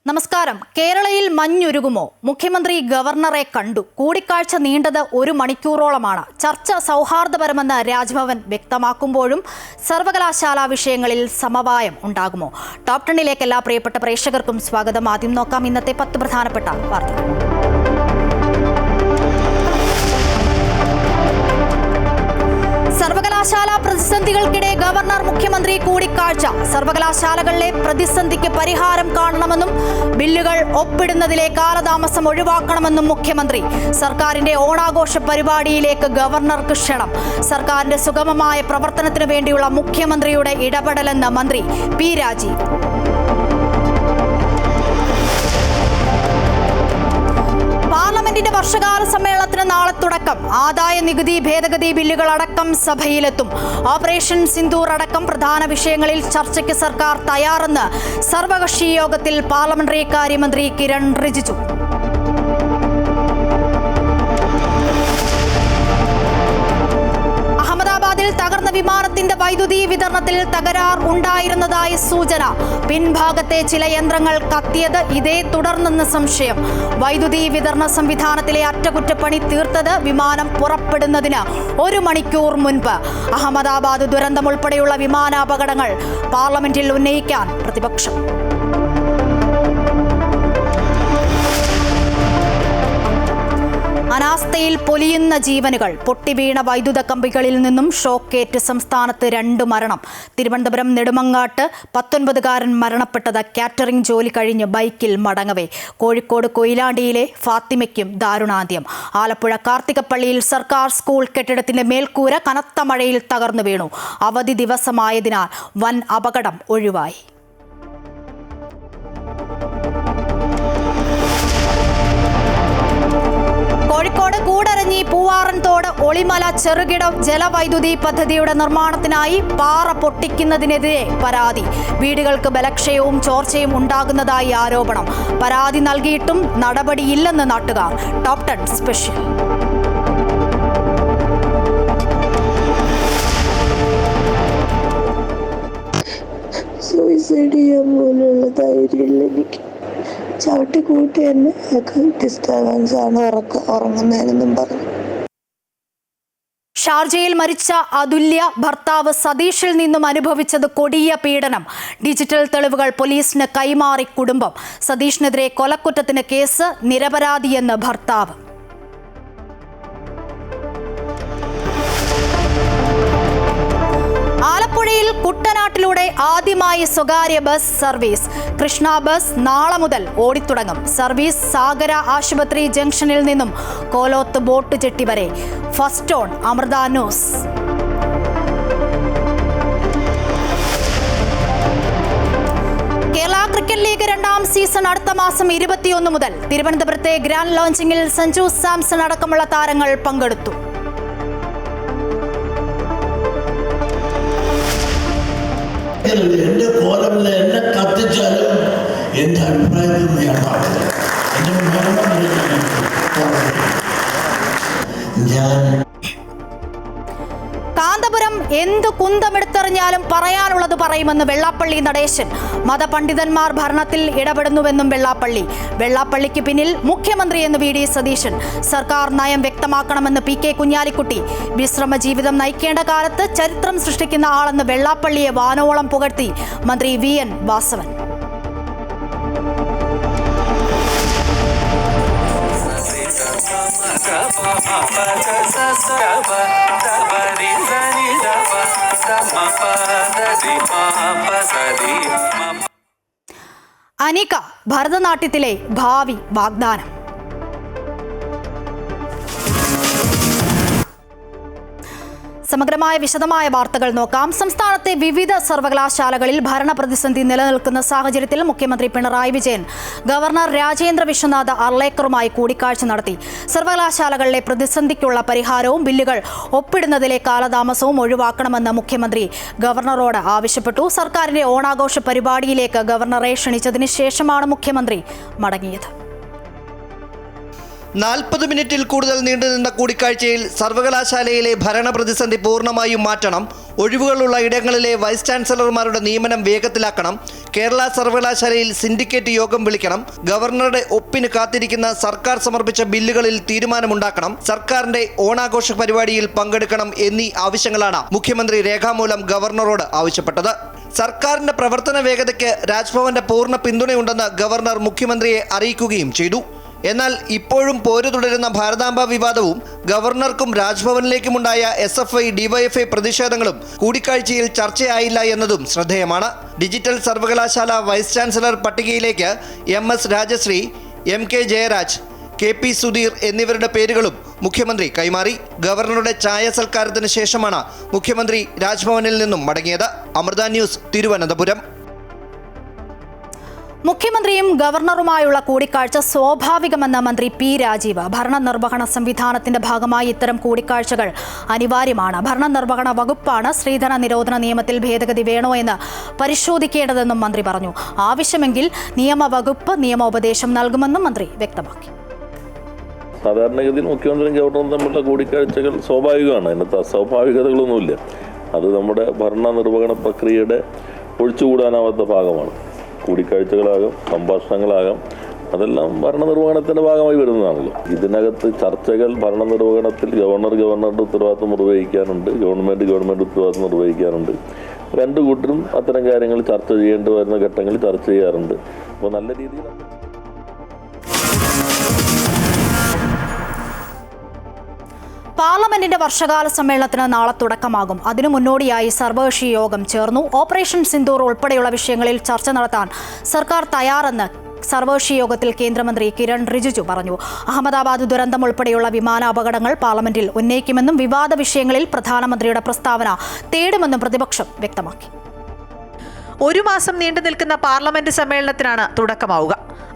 നമസ്കാരം. കേരളയിൽ മഞ്ഞുരുകുമോ? മുഖ്യമന്ത്രി ഗവർണറെ കണ്ടു. കൂടിക്കാഴ്ച നീണ്ടത് 1 മണിക്കൂറോളമാണ്. ചർച്ച സൗഹാർദ്ദപരമെന്ന് രാജ്ഭവൻ വ്യക്തമാക്കുമ്പോഴും സർവകലാശാല വിഷയങ്ങളിൽ സമവായം ഉണ്ടാകുമോ? ടോപ് 10ലേക്ക് എല്ലാ പ്രിയപ്പെട്ട പ്രേക്ഷകർക്കും സ്വാഗതം. ആദ്യം നോക്കാം ഇന്നത്തെ 10 പ്രധാനപ്പെട്ട വാർത്തകൾ. സർവകലാശാല പ്രതിസന്ധികൾക്കിടെ ഗവർണർ മുഖ്യമന്ത്രി കൂടിക്കാഴ്ച. സർവകലാശാലകളിലെ പ്രതിസന്ധിക്ക് പരിഹാരം കാണണമെന്നും ബില്ലുകൾ ഒപ്പിടുന്നതിലെ കാലതാമസം ഒഴിവാക്കണമെന്നും മുഖ്യമന്ത്രി. സർക്കാരിന്റെ ഓണാഘോഷ പരിപാടിയിലേക്ക് ഗവർണർക്ക് ക്ഷണം. സർക്കാരിന്റെ സുഗമമായ പ്രവർത്തനത്തിനു വേണ്ടിയുള്ള മുഖ്യമന്ത്രിയുടെ ഇടപെടലെന്ന് മന്ത്രി പി രാജീവ്. പാർലമെന്റിന്റെ വർഷകാല സമ്മേളനത്തിന് നാളെ തുടക്കം. ആദായ നികുതി ഭേദഗതി ബില്ലുകൾ അടക്കം സഭയിലെത്തും. ഓപ്പറേഷൻ സിന്ദൂർ അടക്കം പ്രധാന വിഷയങ്ങളിൽ ചർച്ചയ്ക്ക് സർക്കാർ തയ്യാറെന്ന് സർവകക്ഷി യോഗത്തിൽ പാർലമെന്ററി കാര്യമന്ത്രി കിരൺ റിജിജു. അഹമ്മദാബാദിൽ തകർന്ന വിമാനത്തിന്റെ വൈദ്യുതി വിതരണത്തിൽ തകരാർ ഉണ്ടായിരുന്നതായി സൂചന. പിൻഭാഗത്തെ ചില യന്ത്രങ്ങൾ കത്തിയത് ഇതേ തുടർന്നെന്ന് സംശയം. വൈദ്യുതി വിതരണ സംവിധാനത്തിലെ അറ്റകുറ്റപ്പണി തീർത്തത് വിമാനം പുറപ്പെടുന്നതിന് 1 മണിക്കൂർ മുൻപ്. അഹമ്മദാബാദ് ദുരന്തം ഉൾപ്പെടെയുള്ള വിമാനാപകടങ്ങൾ പാർലമെന്റിൽ ഉന്നയിക്കാൻ പ്രതിപക്ഷം. അനാസ്ഥയിൽ പൊലിയുന്ന ജീവനുകൾ. പൊട്ടിവീണ വൈദ്യുത കമ്പികളിൽ നിന്നും ഷോക്കേറ്റ് സംസ്ഥാനത്ത് 2 മരണം. തിരുവനന്തപുരം നെടുമങ്ങാട്ട് 19-കാരൻ മരണപ്പെട്ടത് കാറ്ററിംഗ് ജോലി കഴിഞ്ഞ് ബൈക്കിൽ മടങ്ങവേ. കോഴിക്കോട് കൊയിലാണ്ടിയിലെ ഫാത്തിമയ്ക്കും ദാരുണാന്ത്യം. ആലപ്പുഴ കാർത്തികപ്പള്ളിയിൽ സർക്കാർ സ്കൂൾ കെട്ടിടത്തിന്റെ മേൽക്കൂര കനത്ത മഴയിൽ തകർന്നു വീണു. അവധി ദിവസമായതിനാൽ വൻ അപകടം ഒഴിവായി. കോഴിക്കോട് കൂടരഞ്ഞി പൂവാറൻതോട് ഒളിമല ചെറുകിട ജലവൈദ്യുതി പദ്ധതിയുടെ നിർമ്മാണത്തിനായി പാറ പൊട്ടിക്കുന്നതിനെതിരെ പരാതി. വീടുകൾക്ക് ബലക്ഷയവും ചോർച്ചയും ഉണ്ടാകുന്നതായി ആരോപണം. പരാതി നൽകിയിട്ടും നടപടിയില്ലെന്ന് നാട്ടുകാർ. Top 10 special. സൂയിസൈഡ് ചെയ്യാൻ പോലുള്ള ധൈര്യമില്ല എനിക്ക്. ചവിട്ടി കൂട്ടി തന്നെ ഡിസ്റ്റർബൻസ് ആണ് ഉറങ്ങുന്നതിനെന്നും പറഞ്ഞു. ഷാർജയിൽ മരിച്ച അതുല്യ ഭർത്താവ് സതീഷിൽ നിന്നും അനുഭവിച്ചത് കൊടിയ പീഡനം. ഡിജിറ്റൽ തെളിവുകൾ പോലീസിന് കൈമാറി കുടുംബം. സതീഷിനെതിരെ കൊലക്കുറ്റത്തിന് കേസ്, നിരപരാധിയെന്ന് ഭർത്താവ്. ആലപ്പുഴയിൽ കുട്ടനാട്ടിലൂടെ ആദ്യമായി സ്വകാര്യ ബസ് സർവീസ്. കൃഷ്ണ ബസ് നാളെ മുതൽ ഓടിത്തുടങ്ങും. സർവീസ് സാഗര ആശുപത്രി ജംഗ്ഷനിൽ നിന്നും കോലോത്ത് ബോട്ട് ജെട്ടി വരെ. First on Amrita news. Kerala cricket league 2ാം സീസൺ അടുത്ത മാസം 21 മുതൽ. തിരുവനന്തപുരത്തെ ഗ്രാൻഡ് ലോഞ്ചിങ്ങിൽ സഞ്ജു സാംസൺ അടക്കമുള്ള താരങ്ങൾ പങ്കെടുത്തു. എന്റെ കോലമില്ല, എന്നെ കത്തിച്ചാലും എന്റെ അഭിപ്രായം ഞാൻ. കാന്തപുരം എന്തു കുന്തമെടുത്തെറിഞ്ഞാലും പറയാനുള്ളത് പറയുമെന്ന് വെള്ളാപ്പള്ളി നടേശൻ. മതപണ്ഡിതന്മാർ ഭരണത്തിൽ ഇടപെടുന്നുവെന്നും വെള്ളാപ്പള്ളിക്ക് പിന്നിൽ മുഖ്യമന്ത്രി എന്ന് വി ഡി സതീശൻ. സർക്കാർ നയം വ്യക്തമാക്കണമെന്ന് പി കെ കുഞ്ഞാലിക്കുട്ടി. വിശ്രമ ജീവിതം നയിക്കേണ്ട കാലത്ത് ചരിത്രം സൃഷ്ടിക്കുന്ന ആളെന്ന് വെള്ളാപ്പള്ളിയെ വാനോളം പുകഴ്ത്തി മന്ത്രി വി എൻ വാസവൻ. അനിക ഭരതനാട്യത്തിലെ ഭാവി വാഗ്ദാനം. സമഗ്രമായ വിശദമായ വാർത്തകൾ നോക്കാം. സംസ്ഥാനത്തെ വിവിധ സർവകലാശാലകളിൽ ഭരണപ്രതിസന്ധി നിലനിൽക്കുന്ന സാഹചര്യത്തിൽ മുഖ്യമന്ത്രി പിണറായി വിജയൻ ഗവർണർ രാജേന്ദ്ര വിശ്വനാഥ് അർലേക്കറുമായി കൂടിക്കാഴ്ച നടത്തി. സർവകലാശാലകളിലെ പ്രതിസന്ധിക്കുള്ള പരിഹാരവും ബില്ലുകൾ ഒപ്പിടുന്നതിലെ കാലതാമസവും ഒഴിവാക്കണമെന്ന് മുഖ്യമന്ത്രി ഗവർണറോട് ആവശ്യപ്പെട്ടു. സർക്കാരിന്റെ ഓണാഘോഷ പരിപാടിയിലേക്ക് ഗവർണറെ ക്ഷണിച്ചതിന് ശേഷമാണ് മുഖ്യമന്ത്രി മടങ്ങിയത്. 40 മിനിറ്റിൽ കൂടുതൽ നീണ്ടുനിന്ന കൂടിക്കാഴ്ചയിൽ സർവകലാശാലയിലെ ഭരണപ്രതിസന്ധി പൂർണ്ണമായും മാറ്റണം, ഒഴിവുകളുള്ള ഇടങ്ങളിലെ വൈസ് ചാൻസലർമാരുടെ നിയമനം വേഗത്തിലാക്കണം, കേരള സർവകലാശാലയിൽ സിൻഡിക്കേറ്റ് യോഗം വിളിക്കണം, ഗവർണറുടെ ഒപ്പിന് കാത്തിരിക്കുന്ന സർക്കാർ സമർപ്പിച്ച ബില്ലുകളിൽ തീരുമാനമുണ്ടാക്കണം, സർക്കാരിന്റെ ഓണാഘോഷ പരിപാടിയിൽ പങ്കെടുക്കണം എന്നീ ആവശ്യങ്ങളാണ് മുഖ്യമന്ത്രി രേഖാമൂലം ഗവർണറോട് ആവശ്യപ്പെട്ടത്. സർക്കാരിന്റെ പ്രവർത്തന വേഗതയ്ക്ക് രാജ്ഭവന്റെ പൂർണ്ണ പിന്തുണയുണ്ടെന്ന് ഗവർണർ മുഖ്യമന്ത്രിയെ അറിയിക്കുകയും ചെയ്തു. എന്നാൽ ഇപ്പോഴും പോരു തുടരുന്ന ഭാരതാംബ വിവാദവും ഗവർണർക്കും രാജ്ഭവനിലേക്കുമുണ്ടായ SFI DYFI പ്രതിഷേധങ്ങളും കൂടിക്കാഴ്ചയിൽ ചർച്ചയായില്ല എന്നതും ശ്രദ്ധേയമാണ്. ഡിജിറ്റൽ സർവകലാശാല വൈസ് ചാൻസലർ പട്ടികയിലേക്ക് MS Rajasree, MK Jayaraj, KP Sudheer എന്നിവരുടെ പേരുകളും മുഖ്യമന്ത്രി കൈമാറി. ഗവർണറുടെ ചായ സൽക്കാരത്തിന് ശേഷമാണ് മുഖ്യമന്ത്രി രാജ്ഭവനിൽ നിന്നും മടങ്ങിയത്. അമൃത ന്യൂസ്, തിരുവനന്തപുരം. മുഖ്യമന്ത്രിയും ഗവർണറുമായുള്ള കൂടിക്കാഴ്ച സ്വാഭാവികമെന്ന മന്ത്രി P രാജീവ്. ഭരണനിർവഹണ സംവിധാനത്തിന്റെ ഭാഗമായി ഇത്തരം കൂടിക്കാഴ്ചകൾ അനിവാര്യമാണ്. ഭരണനിർവഹണ വകുപ്പാണ് ശ്രീധന നിരോധന നിയമത്തിൽ ഭേദഗതി വേണോ എന്ന് പരിശോധിക്കേണ്ടതെന്നും മന്ത്രി പറഞ്ഞു. ആവശ്യമെങ്കിൽ നിയമവകുപ്പ് നിയമോപദേശം നൽകുമെന്നും മന്ത്രി വ്യക്തമാക്കി. സാധാരണഗതിയിൽ മുഖ്യമന്ത്രിയും ഗവർണറും തമ്മിലുള്ള കൂടിക്കാഴ്ചകൾ സ്വാഭാവികമാണ്. അതിനകത്ത് അസ്വാഭാവികതകളൊന്നുമില്ല. അത് നമ്മുടെ ഭരണനിർവഹണ പ്രക്രിയയുടെ ഒഴിച്ചുകൂടാനാവാത്ത ഭാഗമാണ്. കൂടിക്കാഴ്ചകളാകാം, സംഭാഷണങ്ങളാകാം, അതെല്ലാം ഭരണനിർവഹണത്തിൻ്റെ ഭാഗമായി വരുന്നതാണല്ലോ. ഇതിനകത്ത് ചർച്ചകൾ ഭരണനിർവഹണത്തിൽ ഗവർണറുടെ ഉത്തരവാദിത്വം നിർവഹിക്കാനുണ്ട്, ഗവൺമെൻറ് ഉത്തരവാദിത്വം നിർവഹിക്കാനുണ്ട്. രണ്ടു കൂട്ടരും അത്തരം കാര്യങ്ങൾ ചർച്ച ചെയ്യേണ്ടി വരുന്ന ഘട്ടങ്ങളിൽ ചർച്ച ചെയ്യാറുണ്ട്. അപ്പോൾ നല്ല രീതിയിൽ പാർലമെന്റിന്റെ വർഷകാല സമ്മേളനത്തിന് നാളെ തുടക്കമാകും. അതിനു മുന്നോടിയായി സർവകക്ഷി യോഗം ചേർന്നു. ഓപ്പറേഷൻ സിന്ദൂർ ഉൾപ്പെടെയുള്ള വിഷയങ്ങളിൽ ചർച്ച നടത്താൻ സർക്കാർ തയ്യാറെന്ന് സർവകക്ഷി യോഗത്തിൽ കേന്ദ്രമന്ത്രി കിരൺ റിജിജു പറഞ്ഞു. അഹമ്മദാബാദ് ദുരന്തം ഉൾപ്പെടെയുള്ള വിമാന അപകടങ്ങൾ പാർലമെന്റിൽ ഉന്നയിക്കുമെന്നും വിവാദ വിഷയങ്ങളിൽ പ്രധാനമന്ത്രിയുടെ പ്രസ്താവന തേടുമെന്നും പ്രതിപക്ഷം വ്യക്തമാക്കി. ഒരു മാസം നീണ്ടു നിൽക്കുന്ന പാർലമെന്റ് സമ്മേളനത്തിനാണ് തുടക്കമാവുക.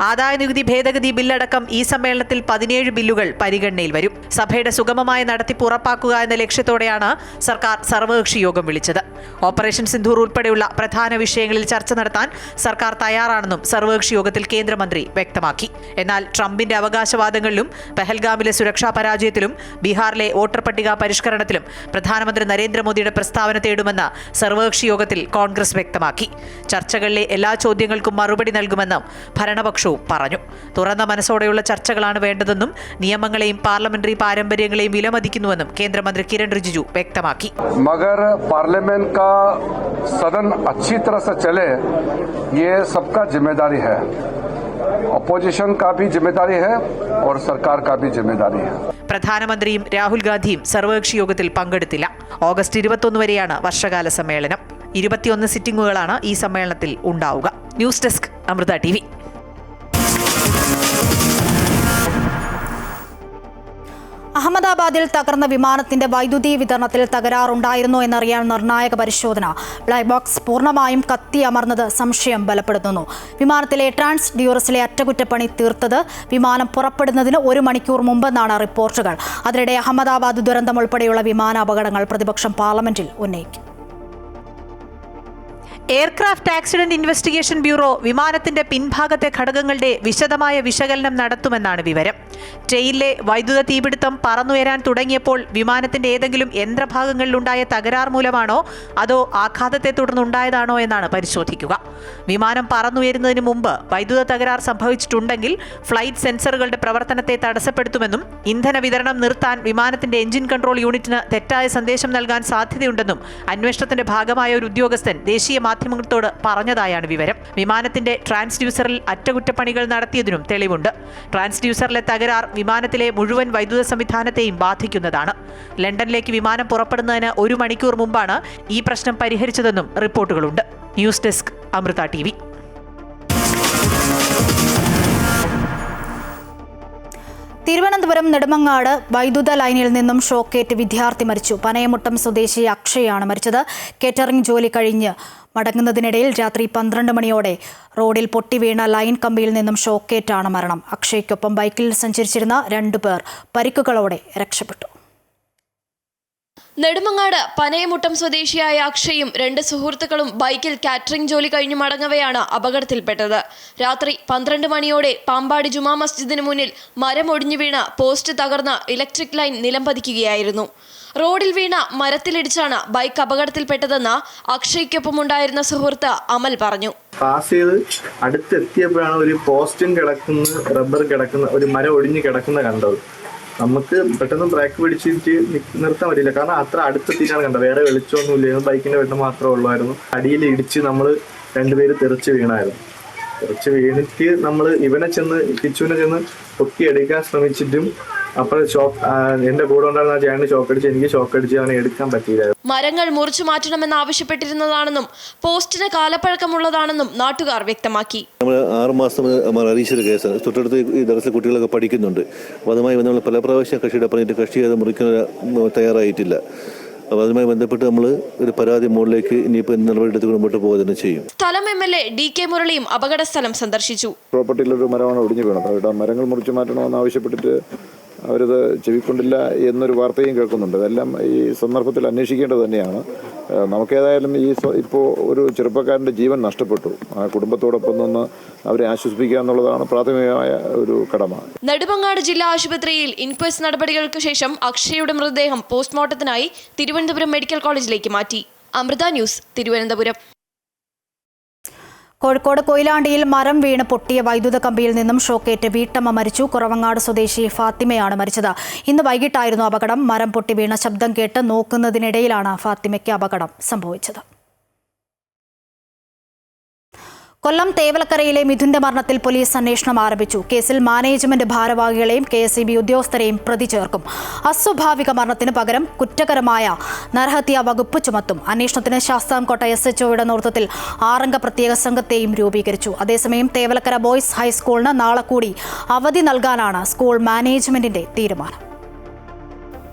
ആദായനികുതി ഭേദഗതി ബില്ലടക്കം ഈ സമ്മേളനത്തിൽ 17 ബില്ലുകൾ പരിഗണനയിൽ വരും. സഭയുടെ സുഗമമായ നടത്തിപ്പ് ഉറപ്പാക്കുക എന്ന ലക്ഷ്യത്തോടെയാണ് സർക്കാർ സർവകക്ഷി യോഗം വിളിച്ചത്. ഓപ്പറേഷൻ സിന്ദൂർ ഉൾപ്പെടെയുള്ള പ്രധാന വിഷയങ്ങളിൽ ചർച്ച നടത്താൻ സർക്കാർ തയ്യാറാണെന്നും സർവകക്ഷി യോഗത്തിൽ കേന്ദ്രമന്ത്രി വ്യക്തമാക്കി. എന്നാൽ ട്രംപിന്റെ അവകാശവാദങ്ങളിലും പെഹൽഗാമിലെ സുരക്ഷാ പരാജയത്തിലും ബീഹാറിലെ വോട്ടർ പട്ടിക പരിഷ്കരണത്തിലും പ്രധാനമന്ത്രി നരേന്ദ്രമോദിയുടെ പ്രസ്താവന തേടുമെന്ന് സർവകക്ഷി യോഗത്തിൽ കോൺഗ്രസ് വ്യക്തമാക്കി. ചർച്ചകളിലെ എല്ലാ ചോദ്യങ്ങൾക്കും മറുപടി നൽകുമെന്നും ഭരണപക്ഷവും പറഞ്ഞു. തുറന്ന മനസ്സോടെയുള്ള ചർച്ചകളാണ് വേണ്ടതെന്നും നിയമങ്ങളെയും പാർലമെന്ററി പാരമ്പര്യങ്ങളെയും വിലമതിക്കുന്നുവെന്നും കേന്ദ്രമന്ത്രി കിരൺ റിജിജു വ്യക്തമാക്കി. मगर पार्लियामेंट का सदन अच्छी तरह से चले ये सबका जिम्मेदारी है. ऑपोजिशन का भी जिम्मेदारी है और सरकार का भी जिम्मेदारी है. പ്രധാനമന്ത്രിയും രാഹുൽ ഗാന്ധിയും സർവകക്ഷി യോഗത്തിൽ പങ്കെടുത്തില്ല. ഓഗസ്റ്റ് 21 വരെയാണ് വർഷകാല സമ്മേളനം. 21 സിറ്റിംഗുകളാണ് ഈ സമ്മേളനത്തിൽ ഉണ്ടാവുക. News desk, Amrita TV. അഹമ്മദാബാദിൽ തകർന്ന വിമാനത്തിന്റെ വൈദ്യുതി വിതരണത്തിൽ തകരാറുണ്ടായിരുന്നോ എന്നറിയാൻ നിർണായക പരിശോധന. ബ്ലാക്ക് ബോക്സ് പൂർണ്ണമായും കത്തിയമർന്നത് സംശയം ബലപ്പെടുത്തുന്നു. വിമാനത്തിലെ ട്രാൻസ്ഡ്യൂറസിലെ അറ്റകുറ്റപ്പണി തീർത്തത് വിമാനം പുറപ്പെടുന്നതിന് 1 മണിക്കൂർ മുമ്പെന്നാണ് റിപ്പോർട്ടുകൾ. അതിനിടെ അഹമ്മദാബാദ് ദുരന്തം ഉൾപ്പെടെയുള്ള വിമാന അപകടങ്ങൾ പ്രതിപക്ഷം പാർലമെന്റിൽ ഉന്നയിക്കും. എയർക്രാഫ്റ്റ് ആക്സിഡന്റ് ഇൻവെസ്റ്റിഗേഷൻ ബ്യൂറോ വിമാനത്തിന്റെ പിൻഭാഗത്തെ ഘടകങ്ങളുടെ വിശദമായ വിശകലനം നടത്തുമെന്നാണ് വിവരം. ടെയിലിലെ വൈദ്യുത തീപിടുത്തം പറന്നുയരാൻ തുടങ്ങിയപ്പോൾ വിമാനത്തിന്റെ ഏതെങ്കിലും യന്ത്രഭാഗങ്ങളിലുണ്ടായ തകരാർ മൂലമാണോ അതോ ആഘാതത്തെ തുടർന്നുണ്ടായതാണോ എന്നാണ് പരിശോധിക്കുക. വിമാനം പറന്നുയരുന്നതിന് മുമ്പ് വൈദ്യുത തകരാർ സംഭവിച്ചിട്ടുണ്ടെങ്കിൽ ഫ്ലൈറ്റ് സെൻസറുകളുടെ പ്രവർത്തനത്തെ തടസ്സപ്പെടുത്തുമെന്നും ഇന്ധന വിതരണം നിർത്താൻ വിമാനത്തിന്റെ എഞ്ചിൻ കൺട്രോൾ യൂണിറ്റിന് തെറ്റായ സന്ദേശം നൽകാൻ സാധ്യതയുണ്ടെന്നും അന്വേഷണത്തിന്റെ ഭാഗമായ ഒരു ഉദ്യോഗസ്ഥൻ ദേശീയ മാധ്യമങ്ങളോട് പറഞ്ഞതായാണ് വിവരം. വിമാനത്തിന്റെ ട്രാൻസ്ഡ്യൂസറിൽ അറ്റകുറ്റപ്പണികൾ നടത്തിയതിനും തെളിവുണ്ട്. ട്രാൻസ്ഡ്യൂസറിലെ തകരാർ വിമാനത്തിലെ മുഴുവൻ വൈദ്യുത സംവിധാനത്തെയും ബാധിക്കുന്നതാണ്. ലണ്ടനിലേക്ക് വിമാനം പുറപ്പെടുന്നതിന് 1 മണിക്കൂർ മുമ്പാണ് ഈ പ്രശ്നം പരിഹരിച്ചതെന്നും റിപ്പോർട്ടുകളുണ്ട്. News desk, Amrita TV. Thiruvananthapuram Nedumangad വൈദ്യുത ലൈനിൽ നിന്നും ഷോക്കേറ്റ് വിദ്യാർത്ഥി മരിച്ചു. പനയമുട്ടം സ്വദേശി അക്ഷയാണ് മരിച്ചത്. കേറ്ററിംഗ് ജോലി കഴിഞ്ഞ് മടങ്ങുന്നതിനിടയിൽ രാത്രി 12 മണിയോടെ റോഡിൽ പൊട്ടിവീണ ലൈൻ കമ്പിയിൽ നിന്നും ഷോക്കേറ്റാണ് മരണം. അക്ഷയ്ക്കൊപ്പം ബൈക്കിൽ സഞ്ചരിച്ചിരുന്ന 2 പേർ പരിക്കുകളോടെ രക്ഷപ്പെട്ടു. നെടുമങ്ങാട് പനയമുട്ടം സ്വദേശിയായ അക്ഷയും 2 സുഹൃത്തുക്കളും ബൈക്കിൽ കാറ്ററിംഗ് ജോലി കഴിഞ്ഞു മടങ്ങവെയാണ് അപകടത്തിൽപ്പെട്ടത്. രാത്രി 12 മണിയോടെ പാമ്പാടി ജുമാ മസ്ജിദിന് മുന്നിൽ മരം ഒടിഞ്ഞു വീണ പോസ്റ്റ് തകർന്ന ഇലക്ട്രിക് ലൈൻ നിലംപതിക്കുകയായിരുന്നു. റോഡിൽ വീണ മരത്തിലിടിച്ചാണ് ബൈക്ക് അപകടത്തിൽപ്പെട്ടതെന്ന് അക്ഷയ്ക്കൊപ്പമുണ്ടായിരുന്ന സുഹൃത്ത് അമൽ പറഞ്ഞു. പാസ് ചെയ്ത് അടുത്തെത്തിയപ്പോഴാണ് ഒരു പോസ്റ്റും കിടക്കുന്ന റബ്ബർ കിടക്കുന്ന ഒരു മരം ഒടിഞ്ഞ് കിടക്കുന്ന കണ്ടത്. നമുക്ക് പെട്ടെന്ന് ബ്രേക്ക് പിടിച്ചിട്ട് നിർത്താൻ പറ്റില്ല, കാരണം അത്ര അടുത്തെത്തിയിട്ടാണ് കണ്ടത്. വേറെ വെളിച്ചമൊന്നും ഇല്ലായിരുന്നു, ബൈക്കിന്റെ വെട്ടം മാത്രമേ ഉള്ളായിരുന്നു. അടിയിൽ ഇടിച്ച് നമ്മൾ 2 പേര് തെറിച്ച് വീണായിരുന്നു. തെറിച്ച് വീണിട്ട് നമ്മൾ ഇവനെ ചെന്ന് കിച്ചുവിനെ ചെന്ന് പൊക്കി എടുക്കാൻ ശ്രമിച്ചിട്ടും അപ്പോൾ എന്റെ കൂടെ ഉണ്ടായിരുന്ന ചേട്ടന് ഷോക്കടിച്ച്, എനിക്ക് ഷോക്കടിച്ച് അവനെ എടുക്കാൻ പറ്റിയില്ലായിരുന്നു. മരങ്ങൾ മുറിച്ചു മാറ്റണമെന്ന് ആവശ്യപ്പെട്ടിരുന്നതാണെന്നും പോസ്റ്റിന് കാലപ്പഴക്കമുള്ളതാണെന്നും നാട്ടുകാർ വ്യക്തമാക്കി. നമ്മൾ 6 മാസം അറിയിച്ചൊരു കേസാണ്. തൊട്ടടുത്ത് ഈ ദർശന കുട്ടികളൊക്കെ പഠിക്കുന്നുണ്ട്. അപ്പോൾ അതുമായി നമ്മൾ പല പ്രാവശ്യം കക്ഷിയുടെ പറഞ്ഞിട്ട് കക്ഷി അത് മുറിക്കാൻ തയ്യാറായിട്ടില്ല. അപ്പോൾ അതുമായി ബന്ധപ്പെട്ട് നമ്മൾ ഒരു പരാതി മുകളിലേക്ക് ഇനിയിപ്പോൾ നടപടിയെടുത്ത് മുമ്പോട്ട് പോകുക തന്നെ ചെയ്യും. സ്ഥലം MLA DK മുരളിയും അപകട സ്ഥലം സന്ദർശിച്ചു. പ്രോപ്പർട്ടിയിലൊരു മരമാണ് ഒടിഞ്ഞു വീണത്. അവിടെ മരങ്ങൾ മുറിച്ചു മാറ്റണമെന്ന് ആവശ്യപ്പെട്ടിട്ട് അവരത് ചെവിക്കൊണ്ടില്ല എന്നൊരു വാർത്തയും കേൾക്കുന്നുണ്ട്. അതെല്ലാം ഈ സന്ദർഭത്തിൽ അന്വേഷിക്കേണ്ടത് തന്നെയാണ്. നമുക്കേതായാലും ഇപ്പോൾ ഒരു ചെറുപ്പക്കാരൻ്റെ ജീവൻ നഷ്ടപ്പെട്ടു. ആ കുടുംബത്തോടൊപ്പം നിന്ന് അവരെ ആശ്വസിപ്പിക്കുക എന്നുള്ളതാണ് പ്രാഥമികമായ ഒരു കടമ. നെടുമങ്ങാട് ജില്ലാ ആശുപത്രിയിൽ ഇൻക്വസ്റ്റ് നടപടികൾക്ക് ശേഷം അക്ഷയുടെ മൃതദേഹം പോസ്റ്റ്മോർട്ടത്തിനായി തിരുവനന്തപുരം മെഡിക്കൽ കോളേജിലേക്ക് മാറ്റി. അമൃത ന്യൂസ്, തിരുവനന്തപുരം. കോഴിക്കോട് കൊയിലാണ്ടിയിൽ മരം വീണ് പൊട്ടിയ വൈദ്യുത കമ്പിയിൽ നിന്നും ഷോക്കേറ്റ് വീട്ടമ്മ മരിച്ചു. കുറവങ്ങാട് സ്വദേശി ഫാത്തിമയാണ് മരിച്ചത്. ഇന്ന് വൈകിട്ടായിരുന്നു അപകടം. മരം പൊട്ടി വീണ ശബ്ദം കേട്ട് നോക്കുന്നതിനിടയിലാണ് ഫാത്തിമയ്ക്ക് അപകടം സംഭവിച്ചത്. കൊല്ലം തേവലക്കരയിലെ മിഥുന്റെ മരണത്തിൽ പോലീസ് അന്വേഷണം ആരംഭിച്ചു. കേസിൽ മാനേജ്മെന്റ് ഭാരവാഹികളെയും KSEB ഉദ്യോഗസ്ഥരെയും പ്രതി ചേർക്കും. അസ്വാഭാവിക മരണത്തിന് പകരം കുറ്റകരമായ നരഹത്യാ വകുപ്പ് ചുമത്തും. അന്വേഷണത്തിന് ശാസ്താംകോട്ട SHOയുടെ നേതൃത്വത്തിൽ 6 അംഗ പ്രത്യേക സംഘത്തെയും രൂപീകരിച്ചു. അതേസമയം തേവലക്കര ബോയ്സ് ഹൈസ്കൂളിന് നാളെ കൂടി അവധി നൽകാനാണ് സ്കൂൾ മാനേജ്മെന്റിന്റെ തീരുമാനം.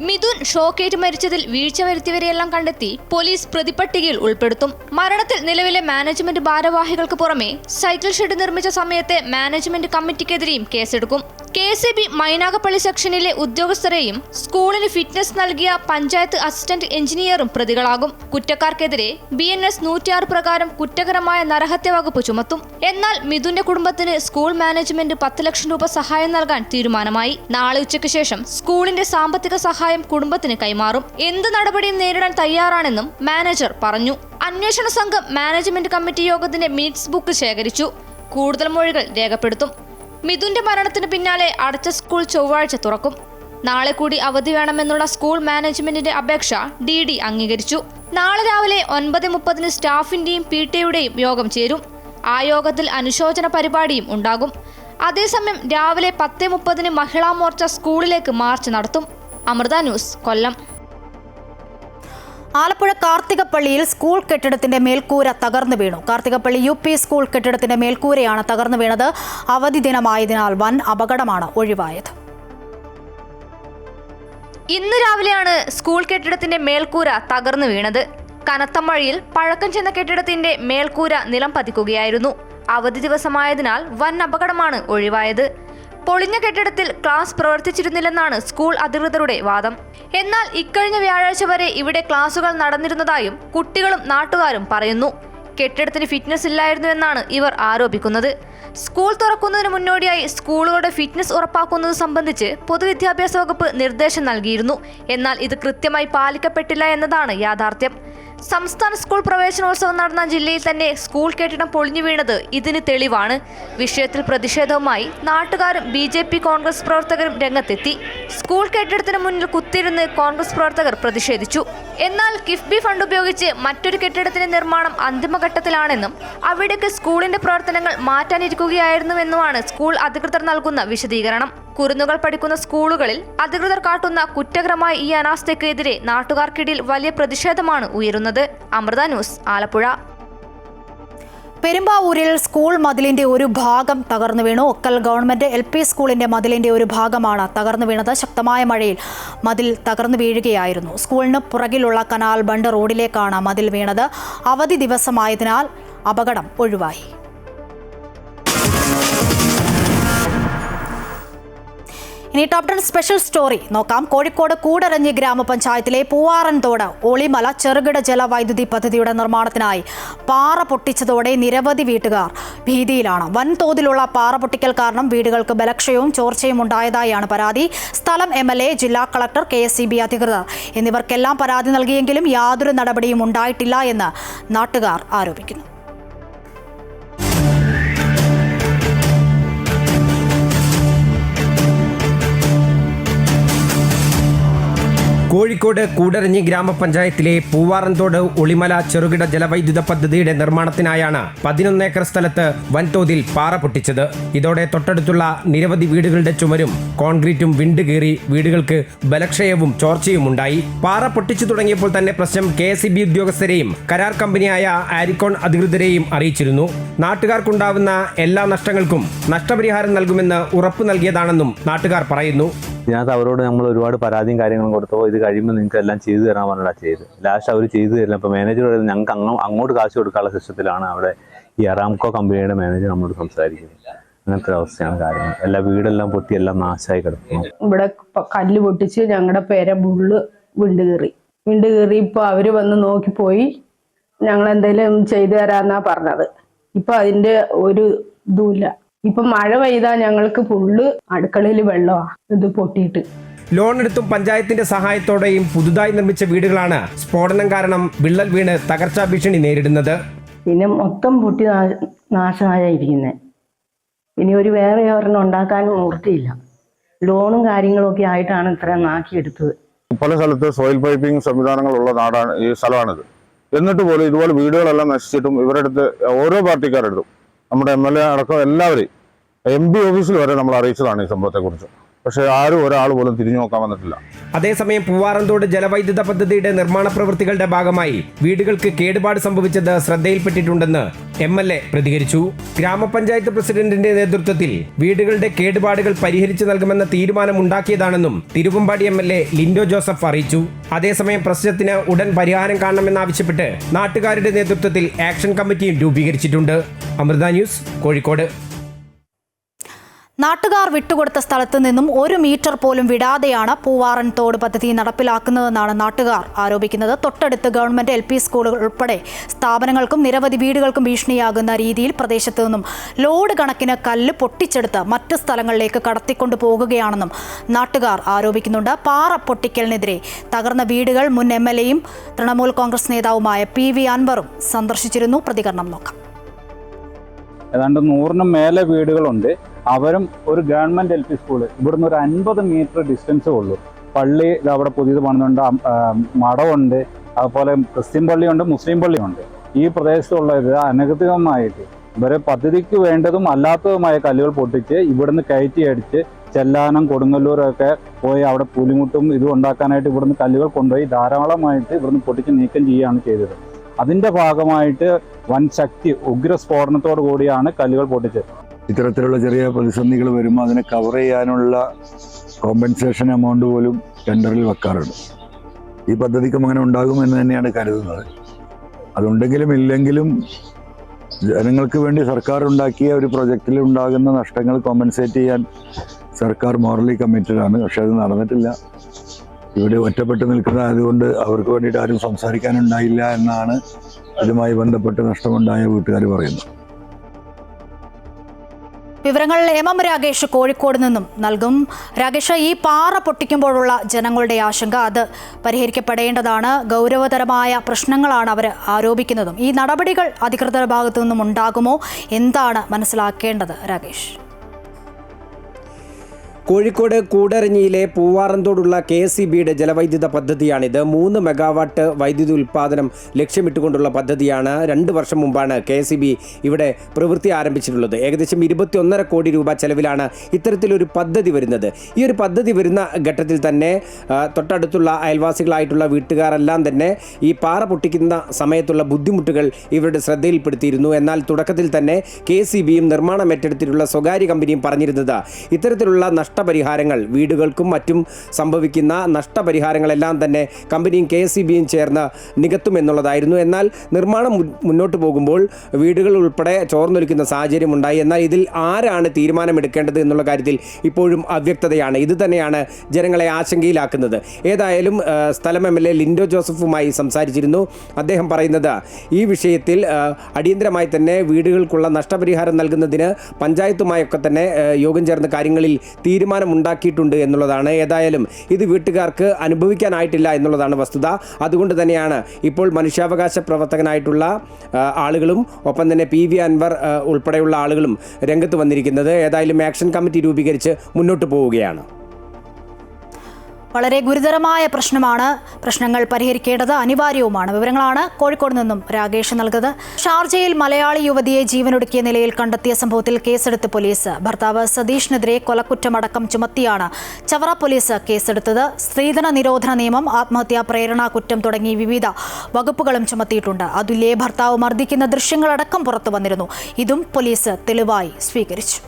മിഥുൻ ഷോക്കേറ്റ് മരിച്ചതിൽ വീഴ്ച വരുത്തിയവരെയെല്ലാം കണ്ടെത്തി പോലീസ് പ്രതിപട്ടികയിൽ ഉൾപ്പെടുത്തും. മരണത്തിൽ നിലവിലെ മാനേജ്മെന്റ് ഭാരവാഹികൾക്ക് പുറമെ സൈക്കിൾ ഷെഡ് നിർമ്മിച്ച സമയത്തെ മാനേജ്മെന്റ് കമ്മിറ്റിക്കെതിരെയും കേസെടുക്കും. KSEB മൈനാഗപ്പള്ളി സെക്ഷനിലെ ഉദ്യോഗസ്ഥരെയും സ്കൂളിന് ഫിറ്റ്നസ് നൽകിയ പഞ്ചായത്ത് അസിസ്റ്റന്റ് എഞ്ചിനീയറും പ്രതികളാകും. കുറ്റക്കാർക്കെതിരെ BNS 106 പ്രകാരം കുറ്റകരമായ നരഹത്യ വകുപ്പ് ചുമത്തും. എന്നാൽ മിഥുന്റെ കുടുംബത്തിന് സ്കൂൾ മാനേജ്മെന്റ് 10 ലക്ഷം രൂപ സഹായം നൽകാൻ തീരുമാനമായി. നാളെ ഉച്ചയ്ക്ക് ശേഷം സ്കൂളിന്റെ സാമ്പത്തിക സഹായം കുടുംബത്തിന് കൈമാറും. എന്ത് നടപടിയും നേരിടാൻ തയ്യാറാണെന്നും മാനേജർ പറഞ്ഞു. അന്വേഷണ സംഘം മാനേജ്മെന്റ് കമ്മിറ്റി യോഗത്തിന്റെ മിനിറ്റ്സ് ബുക്ക് ശേഖരിച്ചു. കൂടുതൽ മൊഴികൾ രേഖപ്പെടുത്തും. മിഥുന്റെ മരണത്തിന് പിന്നാലെ അടച്ച സ്കൂൾ ചൊവ്വാഴ്ച തുറക്കും. നാളെ കൂടി അവധി വേണമെന്നുള്ള സ്കൂൾ മാനേജ്മെന്റിന്റെ അപേക്ഷ DD അംഗീകരിച്ചു. നാളെ രാവിലെ 9:30 സ്റ്റാഫിന്റെയും PTAയുടെയും യോഗം ചേരും. ആ യോഗത്തിൽ അനുശോചന പരിപാടിയും ഉണ്ടാകും. അതേസമയം രാവിലെ 10:30 മഹിളാ മോർച്ച സ്കൂളിലേക്ക് മാർച്ച് നടത്തും. അമൃത ന്യൂസ്, കൊല്ലം. ആലപ്പുഴ കാർത്തികപ്പള്ളിയിൽ സ്കൂൾ കെട്ടിടത്തിന്റെ മേൽക്കൂര തകർന്നു വീണു. കാർത്തികപ്പള്ളി UP സ്കൂൾ കെട്ടിടത്തിന്റെ മേൽക്കൂരയാണ് തകർന്നു വീണത്. അവധി ദിനമായതിനാൽ വൻ അപകടമാണ് ഒഴിവായത്. ഇന്ന് രാവിലെയാണ് സ്കൂൾ കെട്ടിടത്തിന്റെ മേൽക്കൂര തകർന്നു വീണത്. കനത്ത മഴയിൽ പഴക്കം ചെന്ന കെട്ടിടത്തിന്റെ മേൽക്കൂര നിലം പതിക്കുകയായിരുന്നു. അവധി ദിവസമായതിനാൽ വൻ അപകടമാണ് ഒഴിവായത്. പൊളിഞ്ഞ കെട്ടിടത്തിൽ ക്ലാസ് പ്രവർത്തിച്ചിരുന്നില്ലെന്നാണ് സ്കൂൾ അധികൃതരുടെ വാദം. എന്നാൽ ഇക്കഴിഞ്ഞ വ്യാഴാഴ്ച വരെ ഇവിടെ ക്ലാസുകൾ നടന്നിരുന്നതായും കുട്ടികളും നാട്ടുകാരും പറയുന്നു. കെട്ടിടത്തിന് ഫിറ്റ്നസ് ഇല്ലായിരുന്നുവെന്നാണ് ഇവർ ആരോപിക്കുന്നത്. സ്കൂൾ തുറക്കുന്നതിന് മുന്നോടിയായി സ്കൂളുകളുടെ ഫിറ്റ്നസ് ഉറപ്പാക്കുന്നത് സംബന്ധിച്ച് പൊതുവിദ്യാഭ്യാസ വകുപ്പ് നിർദ്ദേശം നൽകിയിരുന്നു. എന്നാൽ ഇത് കൃത്യമായി പാലിക്കപ്പെട്ടില്ല എന്നതാണ് യാഥാർത്ഥ്യം. സംസ്ഥാന സ്കൂൾ പ്രവേശനോത്സവം നടന്ന ജില്ലയിൽ തന്നെ സ്കൂൾ കെട്ടിടം പൊളിഞ്ഞു വീണത് ഇതിന് തെളിവാണ്. വിഷയത്തിൽ പ്രതിഷേധവുമായി നാട്ടുകാരും BJP കോൺഗ്രസ് പ്രവർത്തകരും രംഗത്തെത്തി. സ്കൂൾ കെട്ടിടത്തിന് മുന്നിൽ കുത്തിയിരുന്ന് കോൺഗ്രസ് പ്രവർത്തകർ പ്രതിഷേധിച്ചു. എന്നാൽ കിഫ്ബി ഫണ്ട് ഉപയോഗിച്ച് മറ്റൊരു കെട്ടിടത്തിന്റെ നിർമ്മാണം അന്തിമഘട്ടത്തിലാണെന്നും അവിടേക്ക് സ്കൂളിന്റെ പ്രവർത്തനങ്ങൾ മാറ്റാനിരിക്കുകയായിരുന്നുവെന്നുമാണ് സ്കൂൾ അധികൃതർ നൽകുന്ന വിശദീകരണം. കുരുന്നുകൾ പഠിക്കുന്ന സ്കൂളുകളിൽ അധികൃതർ കാട്ടുന്ന കുറ്റകരമായ ഈ അനാസ്ഥയ്ക്കെതിരെ നാട്ടുകാർക്കിടയിൽ വലിയ പ്രതിഷേധമാണ് ഉയരുന്നത്. അമൃത ന്യൂസ്, ആലപ്പുഴ. പെരുമ്പാവൂരിൽ സ്കൂൾ മതിലിന്റെ ഒരു ഭാഗം തകർന്നു വീണു. ഒക്കൽ ഗവൺമെന്റ് LP സ്കൂളിന്റെ മതിലിന്റെ ഒരു ഭാഗമാണ് തകർന്നു വീണത്. ശക്തമായ മഴയിൽ മതിൽ തകർന്നു വീഴുകയായിരുന്നു. സ്കൂളിന് പുറകിലുള്ള കനാൽ ബണ്ട് റോഡിലേക്കാണ് മതിൽ വീണത്. അവധി ദിവസമായതിനാൽ അപകടം ഒഴിവായി. ഇനി ടോപ് 10 സ്പെഷ്യൽ സ്റ്റോറി നോക്കാം. കോഴിക്കോട് കൂടരഞ്ഞി ഗ്രാമപഞ്ചായത്തിലെ പൂവാറൻതോട് ഒളിമല ചെറുകിട ജലവൈദ്യുതി പദ്ധതിയുടെ നിർമ്മാണത്തിനായി പാറ പൊട്ടിച്ചതോടെ നിരവധി വീട്ടുകാർ ഭീതിയിലാണ്. വൻതോതിലുള്ള പാറ പൊട്ടിക്കൽ കാരണം വീടുകൾക്ക് ബലക്ഷയവും ചോർച്ചയും ഉണ്ടായതായാണ് പരാതി. സ്ഥലം MLA, ജില്ലാ കളക്ടർ, KSEB അധികൃതർ എന്നിവർക്കെല്ലാം പരാതി നൽകിയെങ്കിലും യാതൊരു നടപടിയും ഉണ്ടായിട്ടില്ല എന്ന് നാട്ടുകാർ ആരോപിക്കുന്നു. കോഴിക്കോട് കൂടരഞ്ഞി ഗ്രാമപഞ്ചായത്തിലെ പൂവാറൻതോട് ഒളിമല ചെറുകിട ജലവൈദ്യുത പദ്ധതിയുടെ നിർമ്മാണത്തിനായാണ് 11 ഏക്കർ സ്ഥലത്ത് വൻതോതിൽ പാറ പൊട്ടിച്ചത്. ഇതോടെ തൊട്ടടുത്തുള്ള നിരവധി വീടുകളുടെ ചുമരും കോൺക്രീറ്റും വിണ്ടുകീറി വീടുകൾക്ക് ബലക്ഷയവും ചോർച്ചയും ഉണ്ടായി. പാറ പൊട്ടിച്ചു തുടങ്ങിയപ്പോൾ തന്നെ പ്രശ്നം KSEB ഉദ്യോഗസ്ഥരെയും കരാർ കമ്പനിയായ ആരിക്കോൺ അധികൃതരെയും അറിയിച്ചിരുന്നു. നാട്ടുകാർക്കുണ്ടാവുന്ന എല്ലാ നഷ്ടങ്ങൾക്കും നഷ്ടപരിഹാരം നൽകുമെന്ന് ഉറപ്പു നൽകിയതാണെന്നും നാട്ടുകാർ പറയുന്നു. ഇതിനകത്ത് അവരോട് നമ്മൾ ഒരുപാട് പരാതിയും കാര്യങ്ങളും കൊടുത്തപ്പോൾ ഇത് കഴിയുമ്പോൾ നിങ്ങൾക്ക് എല്ലാം ചെയ്തു തരാൻ പറഞ്ഞാൽ ചെയ്ത് ലാസ്റ്റ് അവർ ചെയ്തു തരില്ല. ഇപ്പോൾ മാനേജർ ഞങ്ങൾക്ക് അങ്ങോട്ട് കാശ് കൊടുക്കാനുള്ള സിസ്റ്റത്തിലാണ് അവിടെ ഈ അറാംകോ കമ്പനിയുടെ മാനേജർ നമ്മളോട് സംസാരിക്കുന്നത്. അങ്ങനത്തെ ഒരു അവസ്ഥയാണ് കാര്യങ്ങൾ. എല്ലാ വീടെല്ലാം പൊട്ടി എല്ലാം നാശമായി കിടക്കുന്നു. ഇവിടെ കല്ല് പൊട്ടിച്ച് ഞങ്ങളുടെ പേര ഫുള്ള് വിണ്ട് കയറി ഇപ്പൊ അവര് വന്ന് നോക്കിപ്പോയി ഞങ്ങൾ എന്തെങ്കിലും ചെയ്തു തരാന്നാ പറഞ്ഞത്. ഇപ്പൊ അതിന്റെ ഒരു ഇതുമില്ല. ഇപ്പൊ മഴ പെയ്താൽ ഞങ്ങൾക്ക് ഫുള്ള് അടുക്കളയിൽ വെള്ളമാണ് ഇത് പൊട്ടിയിട്ട്. ലോൺ എടുത്തും പഞ്ചായത്തിന്റെ സഹായത്തോടെയും പുതുതായി നിർമ്മിച്ച വീടുകളാണ് സ്ഫോടനം കാരണം വിള്ളൽ വീണ് തകർച്ചാ ഭീഷണി നേരിടുന്നത്. പിന്നെ മൊത്തം പൊട്ടി നാശമായിരിക്കുന്നത്. ഇനി ഒരു വേറെ ഒരെണ്ണം ഉണ്ടാക്കാൻ നിവൃത്തിയില്ല. ലോണും കാര്യങ്ങളൊക്കെ ആയിട്ടാണ് ഇത്രയും നാക്കിയെടുത്തത്. പല സ്ഥലത്ത് സോയിൽ പൈപ്പിംഗ് സംവിധാനങ്ങളുള്ള നാടാണ് ഈ സ്ഥലമാണിത്. എന്നിട്ട് പോലും ഇതുപോലെ വീടുകളെല്ലാം നശിച്ചിട്ടും ഇവരുടെ അടുത്ത് ഓരോ പാർട്ടിക്കാരെടുത്തും നമ്മുടെ MLA അടക്കം എല്ലാവരെയും MP ഓഫീസിൽ വരെ നമ്മൾ അറിയിച്ചതാണ് ഈ സംഭവത്തെക്കുറിച്ച്. പക്ഷേ ആരും ഒരാൾ പോലും തിരിഞ്ഞു നോക്കാൻ വന്നിട്ടില്ല. അതേസമയം പൂവാറൻതോട് ജലവൈദ്യുത പദ്ധതിയുടെ നിർമ്മാണ പ്രവൃത്തികളുടെ ഭാഗമായി വീടുകൾക്ക് കേടുപാട് സംഭവിച്ചത് ശ്രദ്ധയിൽപ്പെട്ടിട്ടുണ്ടെന്ന് MLA പ്രതികരിച്ചു. ഗ്രാമപഞ്ചായത്ത് പ്രസിഡന്റിന്റെ നേതൃത്വത്തിൽ വീടുകളുടെ കേടുപാടുകൾ പരിഹരിച്ചു നൽകുമെന്ന തീരുമാനമുണ്ടാക്കിയതാണെന്നും തിരുവമ്പാടി MLA ലിൻഡോ ജോസഫ് അറിയിച്ചു. അതേസമയം പ്രശ്നത്തിന് ഉടൻ പരിഹാരം കാണണമെന്നാവശ്യപ്പെട്ട് നാട്ടുകാരുടെ നേതൃത്വത്തിൽ ആക്ഷൻ കമ്മിറ്റിയും രൂപീകരിച്ചിട്ടുണ്ട്. അമൃത ന്യൂസ്, കോഴിക്കോട്. നാട്ടുകാർ വിട്ടുകൊടുത്ത സ്ഥലത്ത് നിന്നും 1 മീറ്റർ പോലും വിടാതെയാണ് പൂവാറൻതോട് പദ്ധതി നടപ്പിലാക്കുന്നതെന്നാണ് നാട്ടുകാർ ആരോപിക്കുന്നത്. തൊട്ടടുത്ത് ഗവൺമെന്റ് LP സ്കൂളുകൾ ഉൾപ്പെടെ സ്ഥാപനങ്ങൾക്കും നിരവധി വീടുകൾക്കും ഭീഷണിയാകുന്ന രീതിയിൽ പ്രദേശത്തു നിന്നും ലോഡ് കണക്കിന് കല്ല് പൊട്ടിച്ചെടുത്ത് മറ്റ് സ്ഥലങ്ങളിലേക്ക് കടത്തിക്കൊണ്ടു പോകുകയാണെന്നും നാട്ടുകാർ ആരോപിക്കുന്നുണ്ട്. പാറ പൊട്ടിക്കലിനെതിരെ തകർന്ന വീടുകൾ മുൻ MLAയും തൃണമൂൽ കോൺഗ്രസ് നേതാവുമായ PV അൻവറും സന്ദർശിച്ചിരുന്നു. പ്രതികരണം നോക്കാം. ഏതാണ്ട് 100-ന് മേലെ വീടുകളുണ്ട്. അവരും ഒരു ഗവൺമെൻറ് LP സ്കൂള് ഇവിടുന്ന് ഒരു 50 മീറ്റർ ഡിസ്റ്റൻസേ ഉള്ളൂ. പള്ളി അവിടെ പുതിയത് പണിതുണ്ട്, മഠമുണ്ട്, അതുപോലെ ക്രിസ്ത്യൻ പള്ളിയുണ്ട്, മുസ്ലിം പള്ളിയുണ്ട്. ഈ പ്രദേശത്തുള്ള ഇത് അനധികൃതമായിട്ട് ഇവരെ പദ്ധതിക്ക് വേണ്ടതും അല്ലാത്തതുമായ കല്ലുകൾ പൊട്ടിച്ച് ഇവിടുന്ന് കയറ്റി അടിച്ച് ചെല്ലാനം, കൊടുങ്ങല്ലൂരൊക്കെ പോയി അവിടെ പുലിമുട്ടും ഇതും ഉണ്ടാക്കാനായിട്ട് ഇവിടുന്ന് കല്ലുകൾ കൊണ്ടുപോയി ധാരാളമായിട്ട് ഇവിടുന്ന് പൊട്ടിച്ച് നീക്കം ചെയ്യുകയാണ് ചെയ്തത്. അതിൻ്റെ ഭാഗമായിട്ട് വൻ ശക്തി ഉഗ്ര സ്ഫോടനത്തോടു കൂടിയാണ് കല്ലുകൾ പൊട്ടിച്ചത്. ഇത്തരത്തിലുള്ള ചെറിയ പ്രതിസന്ധികൾ വരുമ്പോൾ അതിനെ കവർ ചെയ്യാനുള്ള കോമ്പൻസേഷൻ എമൗണ്ട് പോലും ടെൻഡറിൽ വെക്കാറുണ്ട്. ഈ പദ്ധതിക്കും അങ്ങനെ ഉണ്ടാകുമെന്ന് തന്നെയാണ് കരുതുന്നത്. അതുണ്ടെങ്കിലും ഇല്ലെങ്കിലും ജനങ്ങൾക്ക് വേണ്ടി സർക്കാർ ഉണ്ടാക്കിയ ഒരു പ്രൊജക്റ്റിൽ ഉണ്ടാകുന്ന നഷ്ടങ്ങൾ കോമ്പൻസേറ്റ് ചെയ്യാൻ സർക്കാർ മോറലി കമ്മിറ്റഡ് ആണ്. പക്ഷെ അത് നടന്നിട്ടില്ല. ഇവിടെ ഒറ്റപ്പെട്ട് നിൽക്കുന്ന അതുകൊണ്ട് അവർക്ക് വേണ്ടിയിട്ട് ആരും സംസാരിക്കാനുണ്ടായില്ല എന്നാണ് ഇതുമായി ബന്ധപ്പെട്ട് നഷ്ടമുണ്ടായ വീട്ടുകാർ പറയുന്നത്. വിവരങ്ങൾ MM രാഗേഷ് കോഴിക്കോട് നിന്നും നൽകും. രാഗേഷ്, ഈ പാറ പൊട്ടിക്കുമ്പോഴുള്ള ജനങ്ങളുടെ ആശങ്ക അത് പരിഹരിക്കപ്പെടേണ്ടതാണ്. ഗൗരവതരമായ പ്രശ്നങ്ങളാണ് അവർ ആരോപിക്കുന്നതും. ഈ നടപടികൾ അധികൃതരുടെ ഭാഗത്തു നിന്നും ഉണ്ടാകുമോ? എന്താണ് മനസ്സിലാക്കേണ്ടത് രാഗേഷ്? കോഴിക്കോട് കൂടരഞ്ഞിയിലെ പൂവാറൻതോടുള്ള KSEBയുടെ ജലവൈദ്യുത പദ്ധതിയാണിത്. 3 മെഗാവാട്ട് വൈദ്യുതി ഉൽപ്പാദനം ലക്ഷ്യമിട്ടുകൊണ്ടുള്ള പദ്ധതിയാണ്. 2 വർഷം മുമ്പാണ് KSEB ഇവിടെ പ്രവൃത്തി ആരംഭിച്ചിട്ടുള്ളത്. ഏകദേശം 21.5 കോടി രൂപ ചെലവിലാണ് ഇത്തരത്തിലൊരു പദ്ധതി വരുന്നത്. ഈ ഒരു പദ്ധതി വരുന്ന ഘട്ടത്തിൽ തന്നെ തൊട്ടടുത്തുള്ള അയൽവാസികളായിട്ടുള്ള വീട്ടുകാരെല്ലാം തന്നെ ഈ പാറ പൊട്ടിക്കുന്ന സമയത്തുള്ള ബുദ്ധിമുട്ടുകൾ ഇവരുടെ ശ്രദ്ധയിൽപ്പെടുത്തിയിരുന്നു. എന്നാൽ തുടക്കത്തിൽ തന്നെ KSEBയും നിർമ്മാണം ഏറ്റെടുത്തിട്ടുള്ള സ്വകാര്യ കമ്പനിയും പറഞ്ഞിരുന്നത് ഇത്തരത്തിലുള്ള നഷ്ടപരിഹാരങ്ങൾ വീടുകൾക്കും മറ്റും സംഭവിക്കുന്ന നഷ്ടപരിഹാരങ്ങളെല്ലാം തന്നെ കമ്പനിയും KSEBയും ചേർന്ന് നികത്തുമെന്നുള്ളതായിരുന്നു. എന്നാൽ നിർമ്മാണം മുന്നോട്ട് പോകുമ്പോൾ വീടുകൾ ഉൾപ്പെടെ ചോർന്നൊലിക്കുന്ന സാഹചര്യം ഉണ്ടായി. എന്നാൽ ഇതിൽ ആരാണ് തീരുമാനമെടുക്കേണ്ടത് എന്നുള്ള കാര്യത്തിൽ ഇപ്പോഴും അവ്യക്തതയാണ്. ഇത് തന്നെയാണ് ജനങ്ങളെ ആശങ്കയിലാക്കുന്നത്. ഏതായാലും സ്ഥലം MLA ലിൻഡോ ജോസഫുമായി സംസാരിച്ചിരുന്നു. അദ്ദേഹം പറയുന്നത് ഈ വിഷയത്തിൽ അടിയന്തരമായി തന്നെ വീടുകൾക്കുള്ള നഷ്ടപരിഹാരം നൽകുന്നതിന് പഞ്ചായത്തുമായൊക്കെ തന്നെ യോഗം ചേർന്ന കാര്യങ്ങളിൽ തീരുമാനമുണ്ടാക്കിയിട്ടുണ്ട് എന്നുള്ളതാണ്. ഏതായാലും ഇത് വീട്ടുകാർക്ക് അനുഭവിക്കാനായിട്ടില്ല എന്നുള്ളതാണ് വസ്തുത. അതുകൊണ്ട് തന്നെയാണ് ഇപ്പോൾ മനുഷ്യാവകാശ പ്രവർത്തകനായിട്ടുള്ള ആളുകളും ഒപ്പം തന്നെ PV അൻവർ ഉൾപ്പെടെയുള്ള ആളുകളും രംഗത്ത് വന്നിരിക്കുന്നത്. ഏതായാലും ആക്ഷൻ കമ്മിറ്റി രൂപീകരിച്ച് മുന്നോട്ട് പോവുകയാണ്. വളരെ ഗുരുതരമായ പ്രശ്നമാണ്. പ്രശ്നങ്ങൾ പരിഹരിക്കേണ്ടത് അനിവാര്യവുമാണ്. വിവരങ്ങളാണ് കോഴിക്കോട് നിന്നും രാകേഷ് നൽകുന്നത്. ഷാർജയിൽ മലയാളി യുവതിയെ ജീവനൊടുക്കിയ നിലയിൽ കണ്ടെത്തിയ സംഭവത്തിൽ കേസെടുത്ത് പോലീസ്. ഭർത്താവ് സതീഷിനെതിരെ കൊലക്കുറ്റമടക്കം ചുമത്തിയാണ് ചവറ പോലീസ് കേസെടുത്തത്. സ്ത്രീധന നിരോധന നിയമം, ആത്മഹത്യാ പ്രേരണാ കുറ്റം തുടങ്ങി വിവിധ വകുപ്പുകളും ചുമത്തിയിട്ടുണ്ട്. അതുല്യെ ഭർത്താവ് മർദ്ദിക്കുന്ന ദൃശ്യങ്ങളടക്കം പുറത്തു വന്നിരുന്നു. ഇതും പോലീസ് തെളിവായി സ്വീകരിച്ചു.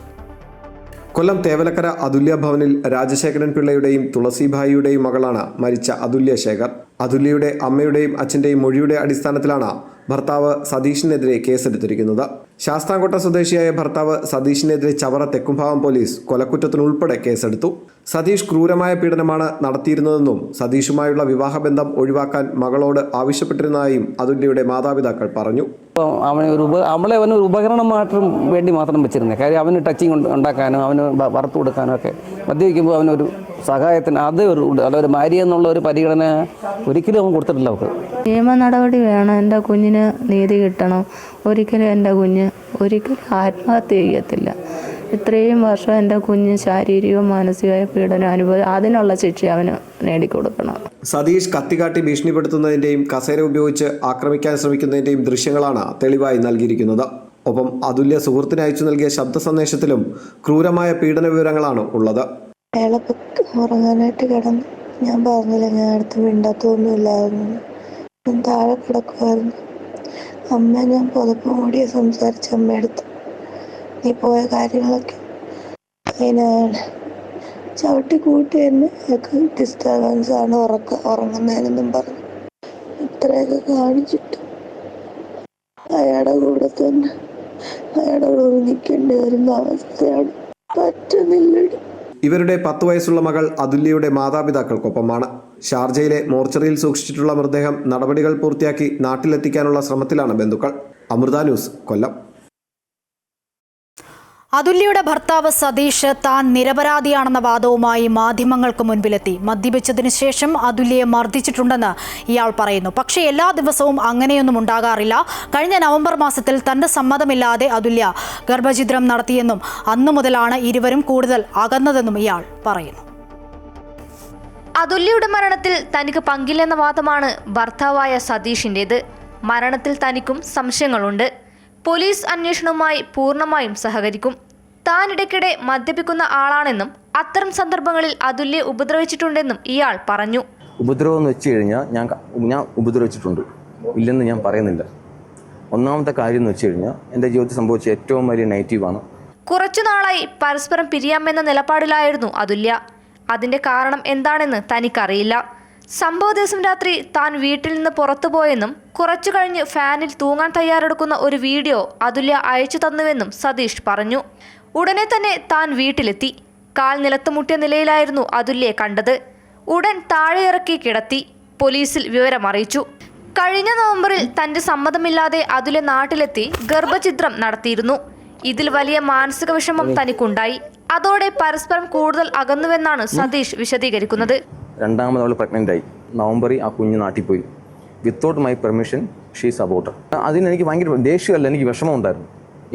കൊല്ലം തേവലക്കര അതുല്യ ഭവനിൽ രാജശേഖരൻ പിള്ളയുടെയും തുളസിഭായിയുടെയും മകളാണ് മരിച്ച അതുല്യ ശേഖർ. അതുല്യയുടെ അമ്മയുടെയും അച്ഛൻ്റെയും മൊഴിയുടെ അടിസ്ഥാനത്തിലാണ് ഭർത്താവ് സതീഷിനെതിരെ കേസെടുത്തിരിക്കുന്നത്. ശാസ്താംകോട്ട സ്വദേശിയായ ഭർത്താവ് സതീഷിനെതിരെ ചവറ തെക്കുംഭാഗം പോലീസ് കൊലക്കുറ്റത്തിനുൾപ്പെടെ കേസെടുത്തു. സതീഷ് ക്രൂരമായ പീഡനമാണ് നടത്തിയിരുന്നതെന്നും സതീഷുമായുള്ള വിവാഹബന്ധം ഒഴിവാക്കാൻ മകളോട് ആവശ്യപ്പെട്ടിരുന്നതായും അതുല്യയുടെ മാതാപിതാക്കൾ പറഞ്ഞു. അവളെ അവനൊരു ഉപകരണം വേണ്ടി മാത്രം വെച്ചിരുന്നത്. കാര്യം അവന് ടച്ചിങ് ഉണ്ടാക്കാനും അവന് വറുത്തു കൊടുക്കാനും ഒക്കെ മദ്യപിക്കുമ്പോൾ അവനൊരു സഹായത്തിന് അത് ഒരു ഭാര്യ എന്നുള്ള ഒരു പരിഗണന ഒരിക്കലും അവൻ കൊടുത്തിട്ടില്ല. അവർക്ക് നിയമ നടപടി വേണം. എൻ്റെ കുഞ്ഞിന് നീതി കിട്ടണം. ഒരിക്കലും എൻ്റെ കുഞ്ഞ് ഒരിക്കലും ആത്മഹത്യ ചെയ്യത്തില്ല. ഇത്രയും വർഷം എൻ്റെ കുഞ്ഞ് ശാരീരികവും മാനസികമായ പീഡനം അതിനുള്ള ശിക്ഷ അവന് നേടിക്കൊടുക്കണം. സതീഷ് കത്തികാട്ടി ഭീഷണിപ്പെടുത്തുന്നതിൻ്റെയും കസേര ഉപയോഗിച്ച് ആക്രമിക്കാൻ ശ്രമിക്കുന്നതിൻ്റെയും ദൃശ്യങ്ങളാണ് തെളിവായി നൽകിയിരിക്കുന്നത്. ഒപ്പം അതുല്യ സുഹൃത്തിന് അയച്ചു നൽകിയ ശബ്ദ സന്ദേശത്തിലും ക്രൂരമായ പീഡന വിവരങ്ങളാണ് ഉള്ളത്. ഉറങ്ങാനായിട്ട് കിടന്നു. ഞാൻ പറഞ്ഞില്ല, ഞാൻ അടുത്ത് മിണ്ടാത്തൊന്നുമില്ലായിരുന്നു. ഞാൻ താഴെ കിടക്കുമായിരുന്നു. അമ്മ ഞാൻ പുതപ്പ് മൂടിയ സംസാരിച്ച അമ്മയെടുത്ത് നീ പോയ കാര്യങ്ങളൊക്കെ അതിനാണ് ചവിട്ടി കൂട്ടി തന്നെ ഡിസ്റ്റർബൻസ് ആണ് ഉറങ്ങുന്നതിനെന്നും പറഞ്ഞു. ഇത്രയൊക്കെ കാണിച്ചിട്ട് അയാളുടെ കൂടെ തന്നെ അയാളുടെ കൂടെ നിൽക്കേണ്ടി വരുന്ന അവസ്ഥയാണ്. പറ്റുന്നില്ലടി. ഇവരുടെ 10 വയസ്സുള്ള മകൾ അതുല്യയുടെ മാതാപിതാക്കൾക്കൊപ്പമാണ്. ഷാർജയിലെ മോർച്ചറിയിൽ സൂക്ഷിച്ചിട്ടുള്ള മൃതദേഹം നടപടികൾ പൂർത്തിയാക്കി നാട്ടിലെത്തിക്കാനുള്ള ശ്രമത്തിലാണ് ബന്ധുക്കൾ. അമൃത ന്യൂസ്, കൊല്ലം. അതുല്യയുടെ ഭർത്താവ് സതീഷ് താൻ നിരപരാധിയാണെന്ന വാദവുമായി മാധ്യമങ്ങൾക്ക് മുൻപിലെത്തി. മദ്യപിച്ചതിനു ശേഷം അതുല്യയെ മർദ്ദിച്ചിട്ടുണ്ടെന്ന് ഇയാൾ പറയുന്നു. പക്ഷേ എല്ലാ ദിവസവും അങ്ങനെയൊന്നും ഉണ്ടാകാറില്ല. കഴിഞ്ഞ നവംബർ മാസത്തിൽ തന്റെ സമ്മതമില്ലാതെ അതുല്യ ഗർഭഛിദ്രം നടത്തിയെന്നും അന്നു മുതലാണ് ഇരുവരും കൂടുതൽ അകന്നതെന്നും ഇയാൾ പറയുന്നു. അതുല്യയുടെ മരണത്തിൽ തനിക്ക് പങ്കില്ലെന്ന വാദമാണ് ഭർത്താവായ സതീഷിൻ്റേത്. മരണത്തിൽ തനിക്കും സംശയങ്ങളുണ്ട്. പോലീസ് അന്വേഷണവുമായി പൂർണ്ണമായും സഹകരിക്കും. താൻ ഇടയ്ക്കിടെ മദ്യപിക്കുന്ന ആളാണെന്നും അത്തരം സന്ദർഭങ്ങളിൽ അതുല്യെ ഉപദ്രവിച്ചിട്ടുണ്ടെന്നും ഇയാൾ പറഞ്ഞു. ഉപദ്രവം എന്ന് വെച്ച് കഴിഞ്ഞാൽ ഞാൻ ഉപദ്രവിച്ചിട്ടുണ്ട്, ഇല്ലെന്ന് ഞാൻ പറയുന്നില്ല. ഒന്നാമത്തെ കാര്യം എന്ന് വെച്ച് കഴിഞ്ഞാൽ എൻ്റെ ജീവിതത്തിൽ സംഭവിച്ച ഏറ്റവും വലിയ നെഗറ്റീവാണ്. കുറച്ചുനാളായി പരസ്പരം പിരിയാമെന്ന നിലപാടിലായിരുന്നു അതുല്യ. അതിന്റെ കാരണം എന്താണെന്ന് തനിക്കറിയില്ല. സംഭവ ദിവസം രാത്രി താൻ വീട്ടിൽ നിന്ന് പുറത്തുപോയെന്നും കുറച്ചു കഴിഞ്ഞ് ഫാനിൽ തൂങ്ങാൻ തയ്യാറെടുക്കുന്ന ഒരു വീഡിയോ അതുല്യ അയച്ചു തന്നുവെന്നും സതീഷ് പറഞ്ഞു. ഉടനെ തന്നെ താൻ വീട്ടിലെത്തി. കാൽ നിലത്ത് മുട്ടിയ നിലയിലായിരുന്നു അതുല്യെ കണ്ടത്. ഉടൻ താഴെ ഇറക്കി കിടത്തി. പോലീസിൽ വിവരമറിയിച്ചു. കഴിഞ്ഞ നവംബറിൽ തന്റെ സമ്മതമില്ലാതെ അതുല്യ നാട്ടിലെത്തി ഗർഭഛിദ്രം നടത്തിയിരുന്നു. ഇതിൽ വലിയ മാനസിക വിഷമം തനിക്കുണ്ടായി. അതോടെ പരസ്പരം കൂടുതൽ അകന്നുവെന്നാണ് സതീഷ് വിശദീകരിക്കുന്നത്. രണ്ടാമത് അവൾ പ്രഗ്നൻ്റ് ആയി. നവംബറിൽ ആ കുഞ്ഞ് നാട്ടിൽ പോയി. വിത്തൗട്ട് മൈ പെർമിഷൻ ഷീസ് അബോട്ടർ. അതിനെനിക്ക് ഭയങ്കര ദേഷ്യമല്ല, എനിക്ക് വിഷമം ഉണ്ടായിരുന്നു.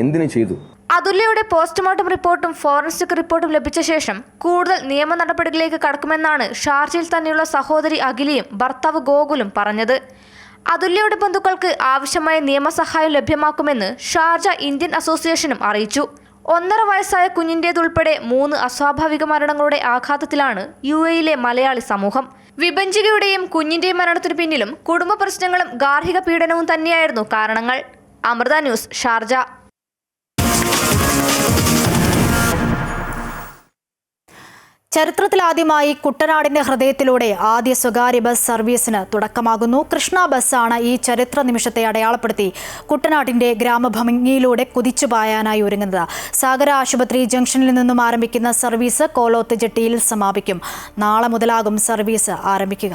എന്തിനു ചെയ്തു? അതുല്യയുടെ പോസ്റ്റ്മോർട്ടം റിപ്പോർട്ടും ഫോറൻസിക് റിപ്പോർട്ടും ലഭിച്ച ശേഷം കൂടുതൽ നിയമ നടപടികളിലേക്ക് കടക്കുമെന്നാണ് ഷാർജയിൽ തന്നെയുള്ള സഹോദരി അഖിലയും ഭർത്താവ് ഗോകുലും പറഞ്ഞത്. അതുല്യയുടെ ബന്ധുക്കൾക്ക് ആവശ്യമായ നിയമസഹായം ലഭ്യമാക്കുമെന്ന് ഷാർജ ഇന്ത്യൻ അസോസിയേഷനും അറിയിച്ചു. 1.5 വയസ്സായ കുഞ്ഞിൻ്റേതുൾപ്പെടെ 3 അസ്വാഭാവിക മരണങ്ങളുടെ ആഘാതത്തിലാണ് UAE-യിലെ മലയാളി സമൂഹം. വിഭജികയുടെയും കുഞ്ഞിന്റെയും മരണത്തിനു പിന്നിലും കുടുംബ പ്രശ്നങ്ങളും ഗാർഹിക പീഡനവും തന്നെയായിരുന്നു കാരണങ്ങൾ. അമൃത ന്യൂസ്, ഷാർജ. ചരിത്രത്തിലാദ്യമായി കുട്ടനാടിന്റെ ഹൃദയത്തിലൂടെ ആദ്യ സ്വകാര്യ ബസ് സർവീസിന് തുടക്കമാകുന്നു. കൃഷ്ണ ബസ്സാണ് ഈ ചരിത്ര നിമിഷത്തെ അടയാളപ്പെടുത്തി കുട്ടനാടിന്റെ ഗ്രാമഭംഗിയിലൂടെ കുതിച്ചുപായാനായി ഒരുങ്ങുന്നത്. സാഗര ആശുപത്രി ജംഗ്ഷനിൽ നിന്നും ആരംഭിക്കുന്ന സർവീസ് കോലോത്ത് ജെട്ടിയിൽ സമാപിക്കും. നാളെ മുതലാകും സർവീസ് ആരംഭിക്കുക.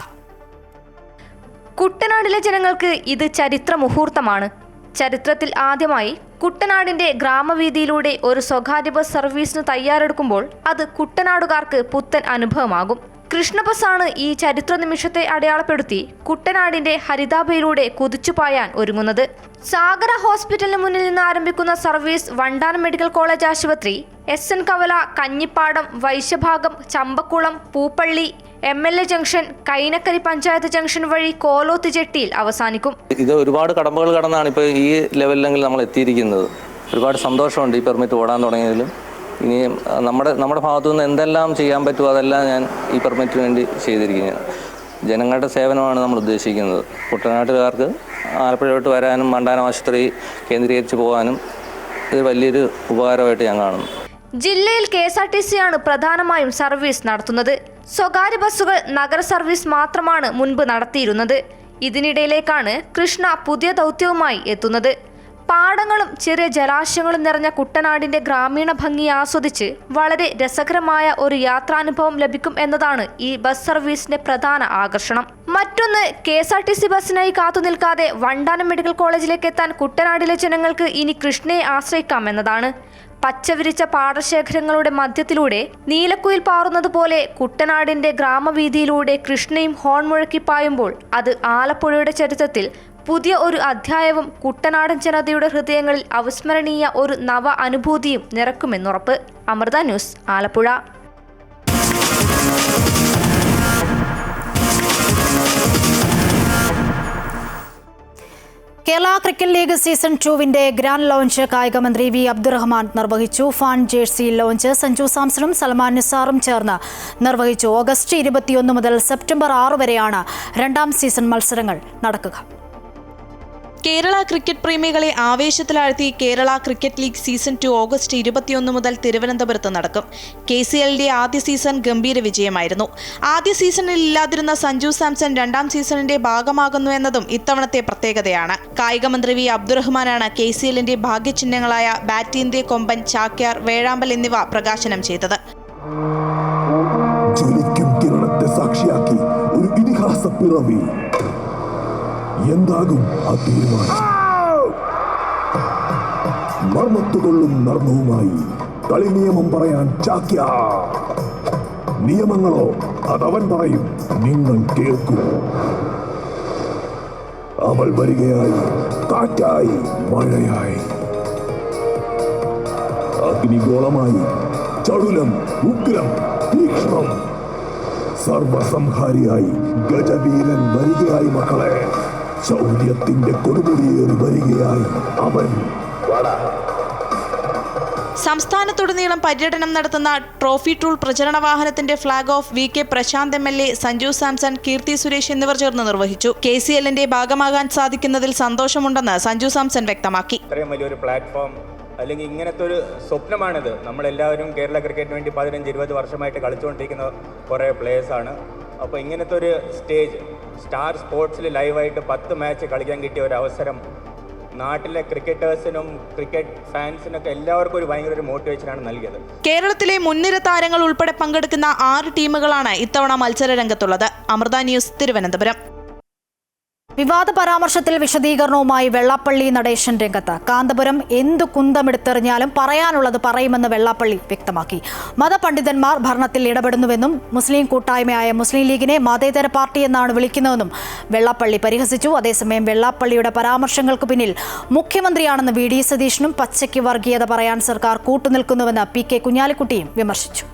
കുട്ടനാടിലെ ജനങ്ങൾക്ക് ഇത് ചരിത്ര മുഹൂർത്തമാണ്. ചരിത്രത്തിൽ ആദ്യമായി കുട്ടനാടിന്റെ ഗ്രാമവീതിയിലൂടെ ഒരു സ്വകാര്യ ബസ് സർവീസിന് തയ്യാറെടുക്കുമ്പോൾ അത് കുട്ടനാടുകാർക്ക് പുത്തൻ അനുഭവമാകും. കൃഷ്ണ ബസ്സാണ് ഈ ചരിത്ര നിമിഷത്തെ അടയാളപ്പെടുത്തി കുട്ടനാടിന്റെ ഹരിതാഭയിലൂടെ കുതിച്ചുപായാൻ ഒരുങ്ങുന്നത്. സാഗര ഹോസ്പിറ്റലിന് മുന്നിൽ നിന്ന് ആരംഭിക്കുന്ന സർവീസ് വണ്ടാനം മെഡിക്കൽ കോളേജ് ആശുപത്രി, SN കവല, Kanjippadam, Vaishyabhagam, Champakulam, Pooppally, MLA junction, Kainakary panchayat junction വഴി കോലോത്ത് ജെട്ടിയിൽ അവസാനിക്കും. ഇത് ഒരുപാട് കടമ്പകൾ കടന്നാണ് ഇപ്പോൾ ഈ ലെവലിലെങ്കിൽ നമ്മൾ എത്തിയിരിക്കുന്നത്. ഒരുപാട് സന്തോഷമുണ്ട് ഈ പെർമിറ്റ് ഓടാൻ തുടങ്ങിയതിലും. ഇനി നമ്മുടെ ഭാഗത്തു നിന്ന് എന്തെല്ലാം ചെയ്യാൻ പറ്റുമോ അതെല്ലാം ഞാൻ ഈ പെർമിറ്റിന് വേണ്ടി ചെയ്തിരിക്കുകയാണ്. ജനങ്ങളുടെ സേവനമാണ് നമ്മൾ ഉദ്ദേശിക്കുന്നത്. കുട്ടനാട്ടുകാർക്ക് ആലപ്പുഴയോട്ട് വരാനും വണ്ടാനം ആശുപത്രി കേന്ദ്രീകരിച്ച് പോകാനും ഇത് വലിയൊരു ഉപകാരമായിട്ട് ഞാൻ കാണുന്നു. ജില്ലയിൽ KSRTC ആണ് പ്രധാനമായും സർവീസ് നടത്തുന്നത്. സ്വകാര്യ ബസ്സുകൾ നഗര സർവീസ് മാത്രമാണ് മുൻപ് നടത്തിയിരുന്നത്. ഇതിനിടയിലേക്കാണ് കൃഷ്ണ പുതിയ ദൗത്യവുമായി എത്തുന്നത്. പാടങ്ങളും ചെറിയ ജലാശയങ്ങളും നിറഞ്ഞ കുട്ടനാടിന്റെ ഗ്രാമീണ ഭംഗി ആസ്വദിച്ച് വളരെ രസകരമായ ഒരു യാത്രാനുഭവം ലഭിക്കും എന്നതാണ് ഈ ബസ് സർവീസിന്റെ പ്രധാന ആകർഷണം. മറ്റൊന്ന്, KSRTC ബസ്സിനായി കാത്തു നിൽക്കാതെ വണ്ടാനം മെഡിക്കൽ കോളേജിലേക്ക് എത്താൻ കുട്ടനാടിലെ ജനങ്ങൾക്ക് ഇനി കൃഷ്ണയെ ആശ്രയിക്കാം എന്നതാണ്. പച്ചവിരിച്ച പാടശേഖരങ്ങളുടെ മധ്യത്തിലൂടെ നീലക്കുയിൽ പാറുന്നത് പോലെ കുട്ടനാടിന്റെ ഗ്രാമവീതിയിലൂടെ കൃഷ്ണയും ഹോൺ മുഴക്കി പായുമ്പോൾ അത് ആലപ്പുഴയുടെ ചരിത്രത്തിൽ പുതിയ ഒരു അധ്യായവും കുട്ടനാടൻ ജനതയുടെ ഹൃദയങ്ങളിൽ അവിസ്മരണീയ ഒരു നവ അനുഭൂതിയും നിറക്കുമെന്നുറപ്പ്. Amrita news, Alappuzha. Kerala cricket league season 2 grand launch കായികമന്ത്രി V. അബ്ദുറഹ്മാൻ നിർവഹിച്ചു. ഫാൻ ജേഴ്സി ലോഞ്ച് സഞ്ജു സാംസണും സൽമാൻ നിസാറും ചേർന്ന് നിർവഹിച്ചു. ഓഗസ്റ്റ് 21 മുതൽ സെപ്റ്റംബർ 6 വരെയാണ് രണ്ടാം സീസൺ മത്സരങ്ങൾ നടക്കുക. കേരള ക്രിക്കറ്റ് പ്രേമികളെ ആവേശത്തിലാഴ്ത്തി Kerala cricket league season 2 August 21 മുതൽ തിരുവനന്തപുരത്ത് നടക്കും. KCLന്റെ ആദ്യ സീസൺ ഗംഭീര വിജയമായിരുന്നു. ആദ്യ സീസണിൽ ഇല്ലാതിരുന്ന സഞ്ജു സാംസൺ രണ്ടാം സീസണിന്റെ ഭാഗമാകുന്നു എന്നതും ഇത്തവണത്തെ പ്രത്യേകതയാണ്. കായികമന്ത്രി V. അബ്ദുറഹ്മാനാണ് KCLന്റെ ഭാഗ്യചിഹ്നങ്ങളായ ബാറ്റിന്റെ കൊമ്പൻ, ചാക്യാർ, വേഴാമ്പൽ എന്നിവ പ്രകാശനം ചെയ്തത്. സാക്ഷിയാക്കി ഒരു ഇതിഹാസ പിറവി. എന്താകും ആ തീരുമാനം? മർമ്മത്തുകൊള്ളും നർമ്മവുമായി കളി നിയമം പറയാൻ ചാക്യ. നിയമങ്ങളോ അതവൻ പറയും, നിങ്ങൾ കേൾക്കൂ. അവൾ വരികയായി, കാറ്റായി, മഴയായി, അഗ്നിഗോളമായി, ചടുലം, ഉഗ്രം, തീക്ഷ്ണം, സർവസംഹാരിയായി ഗജവീരൻ വരികയായി. മക്കളെ, ശൗര്യത്തിന്റെ കൊടുമുടിയേറി വരികയായി അവൻ. സംസ്ഥാനത്തുടനീളം പര്യടനം നടത്തുന്ന ട്രോഫി ടൂൾ പ്രചരണ വാഹനത്തിന്റെ flag off VK Prashanth MLA, Sanju Samson, Keerthy Suresh എന്നിവർ ചേർന്ന് നിർവഹിച്ചു. KCLന്റെ ഭാഗമാകാൻ സാധിക്കുന്നതിൽ സന്തോഷമുണ്ടെന്ന് സഞ്ജു സാംസൺ വ്യക്തമാക്കി. ഇത്രയും വലിയൊരു പ്ലാറ്റ്ഫോം അല്ലെങ്കിൽ ഇങ്ങനത്തെ ഒരു സ്വപ്നമാണിത്. നമ്മളെല്ലാവരും കേരള ക്രിക്കറ്റിന് വേണ്ടി 15-20 വർഷമായിട്ട് കളിച്ചുകൊണ്ടിരിക്കുന്ന കുറേ പ്ലേയേഴ്സാണ്. അപ്പോൾ ഇങ്ങനത്തെ ഒരു സ്റ്റേജ്, സ്റ്റാർ സ്പോർട്സിൽ ലൈവായിട്ട് 10 മാച്ച് കളിക്കാൻ കിട്ടിയ ഒരു അവസരം നാട്ടിലെ ക്രിക്കറ്റേഴ്സിനും ക്രിക്കറ്റ് ഫാൻസിനൊക്കെ എല്ലാവർക്കും ഒരു ഭയങ്കര ഒരു മോട്ടിവേഷനാണ് നൽകിയത്. കേരളത്തിലെ മുൻനിര താരങ്ങൾ ഉൾപ്പെടെ പങ്കെടുക്കുന്ന 6 ടീമുകളാണ് ഇത്തവണ മത്സര രംഗത്തുള്ളത്. അമൃത ന്യൂസ്, തിരുവനന്തപുരം. വിവാദ പരാമർശത്തിൽ വിശദീകരണവുമായി വെള്ളാപ്പള്ളി നടേശൻ രംഗത്ത്. കാന്തപുരം എന്തു കുന്തമെടുത്തെറിഞ്ഞാലും പറയാനുള്ളത് പറയുമെന്ന് വെള്ളാപ്പള്ളി വ്യക്തമാക്കി. മതപണ്ഡിതന്മാർ ഭരണത്തിൽ ഇടപെടുന്നുവെന്നും മുസ്ലിം കൂട്ടായ്മയായ മുസ്ലിം ലീഗിനെ മതേതര പാർട്ടി എന്നാണ് വിളിക്കുന്നതെന്നും വെള്ളാപ്പള്ളി പരിഹസിച്ചു. അതേസമയം വെള്ളാപ്പള്ളിയുടെ പരാമർശങ്ങൾക്ക് പിന്നിൽ മുഖ്യമന്ത്രിയാണെന്ന് VD സതീശനും പച്ചയ്ക്ക് വർഗീയത പറയാൻ സർക്കാർ കൂട്ടുനിൽക്കുന്നുവെന്ന് PK കുഞ്ഞാലിക്കുട്ടിയും വിമർശിച്ചു.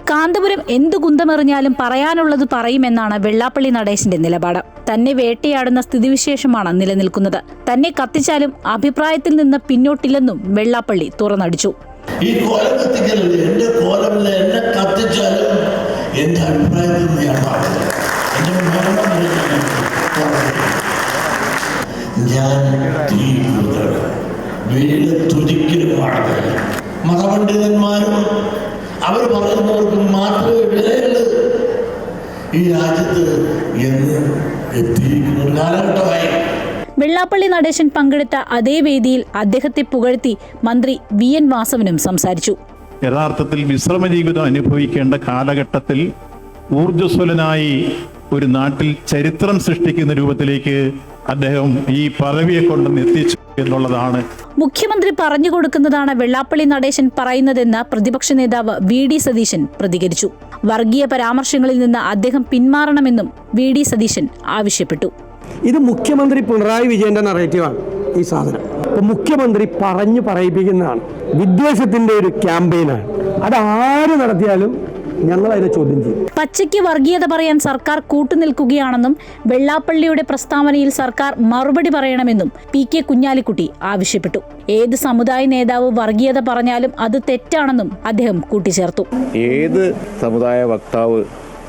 കാന്തപുരം എന്തു കുന്തമെറിഞ്ഞാലും പറയാനുള്ളത് പറയുമെന്നാണ് വെള്ളാപ്പള്ളി നടേശന്റെ നിലപാട്. തന്നെ വേട്ടയാടുന്ന സ്ഥിതിവിശേഷമാണ് നിലനിൽക്കുന്നത്. തന്നെ കത്തിച്ചാലും അഭിപ്രായത്തിൽ നിന്ന് പിന്നോട്ടില്ലെന്നും വെള്ളാപ്പള്ളി തുറന്നടിച്ചു. ഈ കോലം കത്തിക്കരുത്, എന്റെ കോലമില്ല, എന്നെ കത്തിച്ചാലും എന്റെ അഭിപ്രായത്തിൽ ഞാൻ വെയിലത്തൊരിക്കലും പാടുന്നില്ല. മതപണ്ഡിതന്മാരും അവർ പറയുന്നവർക്ക് മാത്രമേ വിലയുള്ളൂ ഈ രാജ്യത്ത് എന്ന് എത്തിയിരിക്കുന്ന ഒരു കാലഘട്ടമായി. വെള്ളാപ്പള്ളി നടേശൻ പങ്കെടുത്ത അതേ വേദിയിൽ അദ്ദേഹത്തെ പുകഴ്ത്തി മന്ത്രി VN വാസവനും സംസാരിച്ചു. യഥാർത്ഥത്തിൽ വിശ്രമ ജീവിതം അനുഭവിക്കേണ്ട കാലഘട്ടത്തിൽ ഊർജ്ജസ്വലനായി ഒരു നാട്ടിൽ ചരിത്രം സൃഷ്ടിക്കുന്ന രൂപത്തിലേക്ക് അദ്ദേഹം ഈ പദവിയെ കൊണ്ടുവന്ന് എത്തിച്ചു എന്നുള്ളതാണ്. മുഖ്യമന്ത്രി പറഞ്ഞു കൊടുക്കുന്നതാണ് വെള്ളാപ്പള്ളി നടേശൻ പറയുന്നതെന്ന് പ്രതിപക്ഷ നേതാവ് VD സതീശൻ പ്രതികരിച്ചു. വർഗീയ പരാമർശങ്ങളിൽ നിന്ന് അദ്ദേഹം പിന്മാറണമെന്നും VD സതീശൻ ആവശ്യപ്പെട്ടു. ഇത് മുഖ്യമന്ത്രി പിണറായി വിജയന്റെ നറേറ്റീവാണ്. ഈ സാധനം മുഖ്യമന്ത്രി പറഞ്ഞു പറയിപ്പിക്കുന്നതാണ്. വിദ്വേഷത്തിന്റെ ഒരു ക്യാമ്പയിനാണ്. അത് ആര് നടത്തിയാലും ഞങ്ങൾ അതിനെ ചോദ്യം ചെയ്യും. പച്ചയ്ക്ക് വർഗീയത പറയാൻ സർക്കാർ കൂട്ടുനിൽക്കുകയാണെന്നും വെള്ളാപ്പള്ളിയുടെ പ്രസ്താവനയിൽ സർക്കാർ മറുപടി പറയണമെന്നും PK കുഞ്ഞാലിക്കുട്ടി ആവശ്യപ്പെട്ടു. ഏത് സമുദായ നേതാവ് വർഗീയത പറഞ്ഞാലും അത് തെറ്റാണെന്നും അദ്ദേഹം കൂട്ടിച്ചേർത്തു. ഏത് സമുദായ വക്താവ്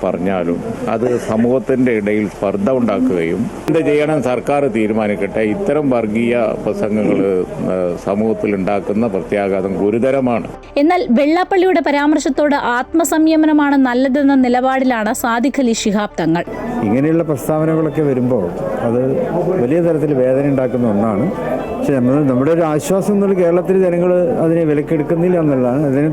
പറഞ്ഞാലും അത് സമൂഹത്തിൻ്റെ ഇടയിൽ സ്പർദ്ധ ഉണ്ടാക്കുകയും എന്ത് ചെയ്യണം സർക്കാർ തീരുമാനിക്കട്ടെ. ഇത്തരം വർഗീയ പ്രസംഗങ്ങൾ സമൂഹത്തിൽ ഉണ്ടാക്കുന്ന പ്രത്യാഘാതം ഗുരുതരമാണ്. എന്നാൽ വെള്ളാപ്പള്ളിയുടെ പരാമർശത്തോട് ആത്മസംയമനമാണ് നല്ലതെന്ന നിലപാടിലാണ് സാദിഖ് അലി ശിഹാബ് തങ്ങൾ. ഇങ്ങനെയുള്ള പ്രസ്താവനകളൊക്കെ വരുമ്പോൾ അത് വലിയ തരത്തിൽ വേദന ഉണ്ടാക്കുന്ന ഒന്നാണ്. പക്ഷെ നമ്മുടെ ഒരു ആശ്വാസം എന്നുള്ള കേരളത്തിലെ ജനങ്ങൾ അതിനെ വിലക്കെടുക്കുന്നില്ല എന്നുള്ളതാണ്. അതിന്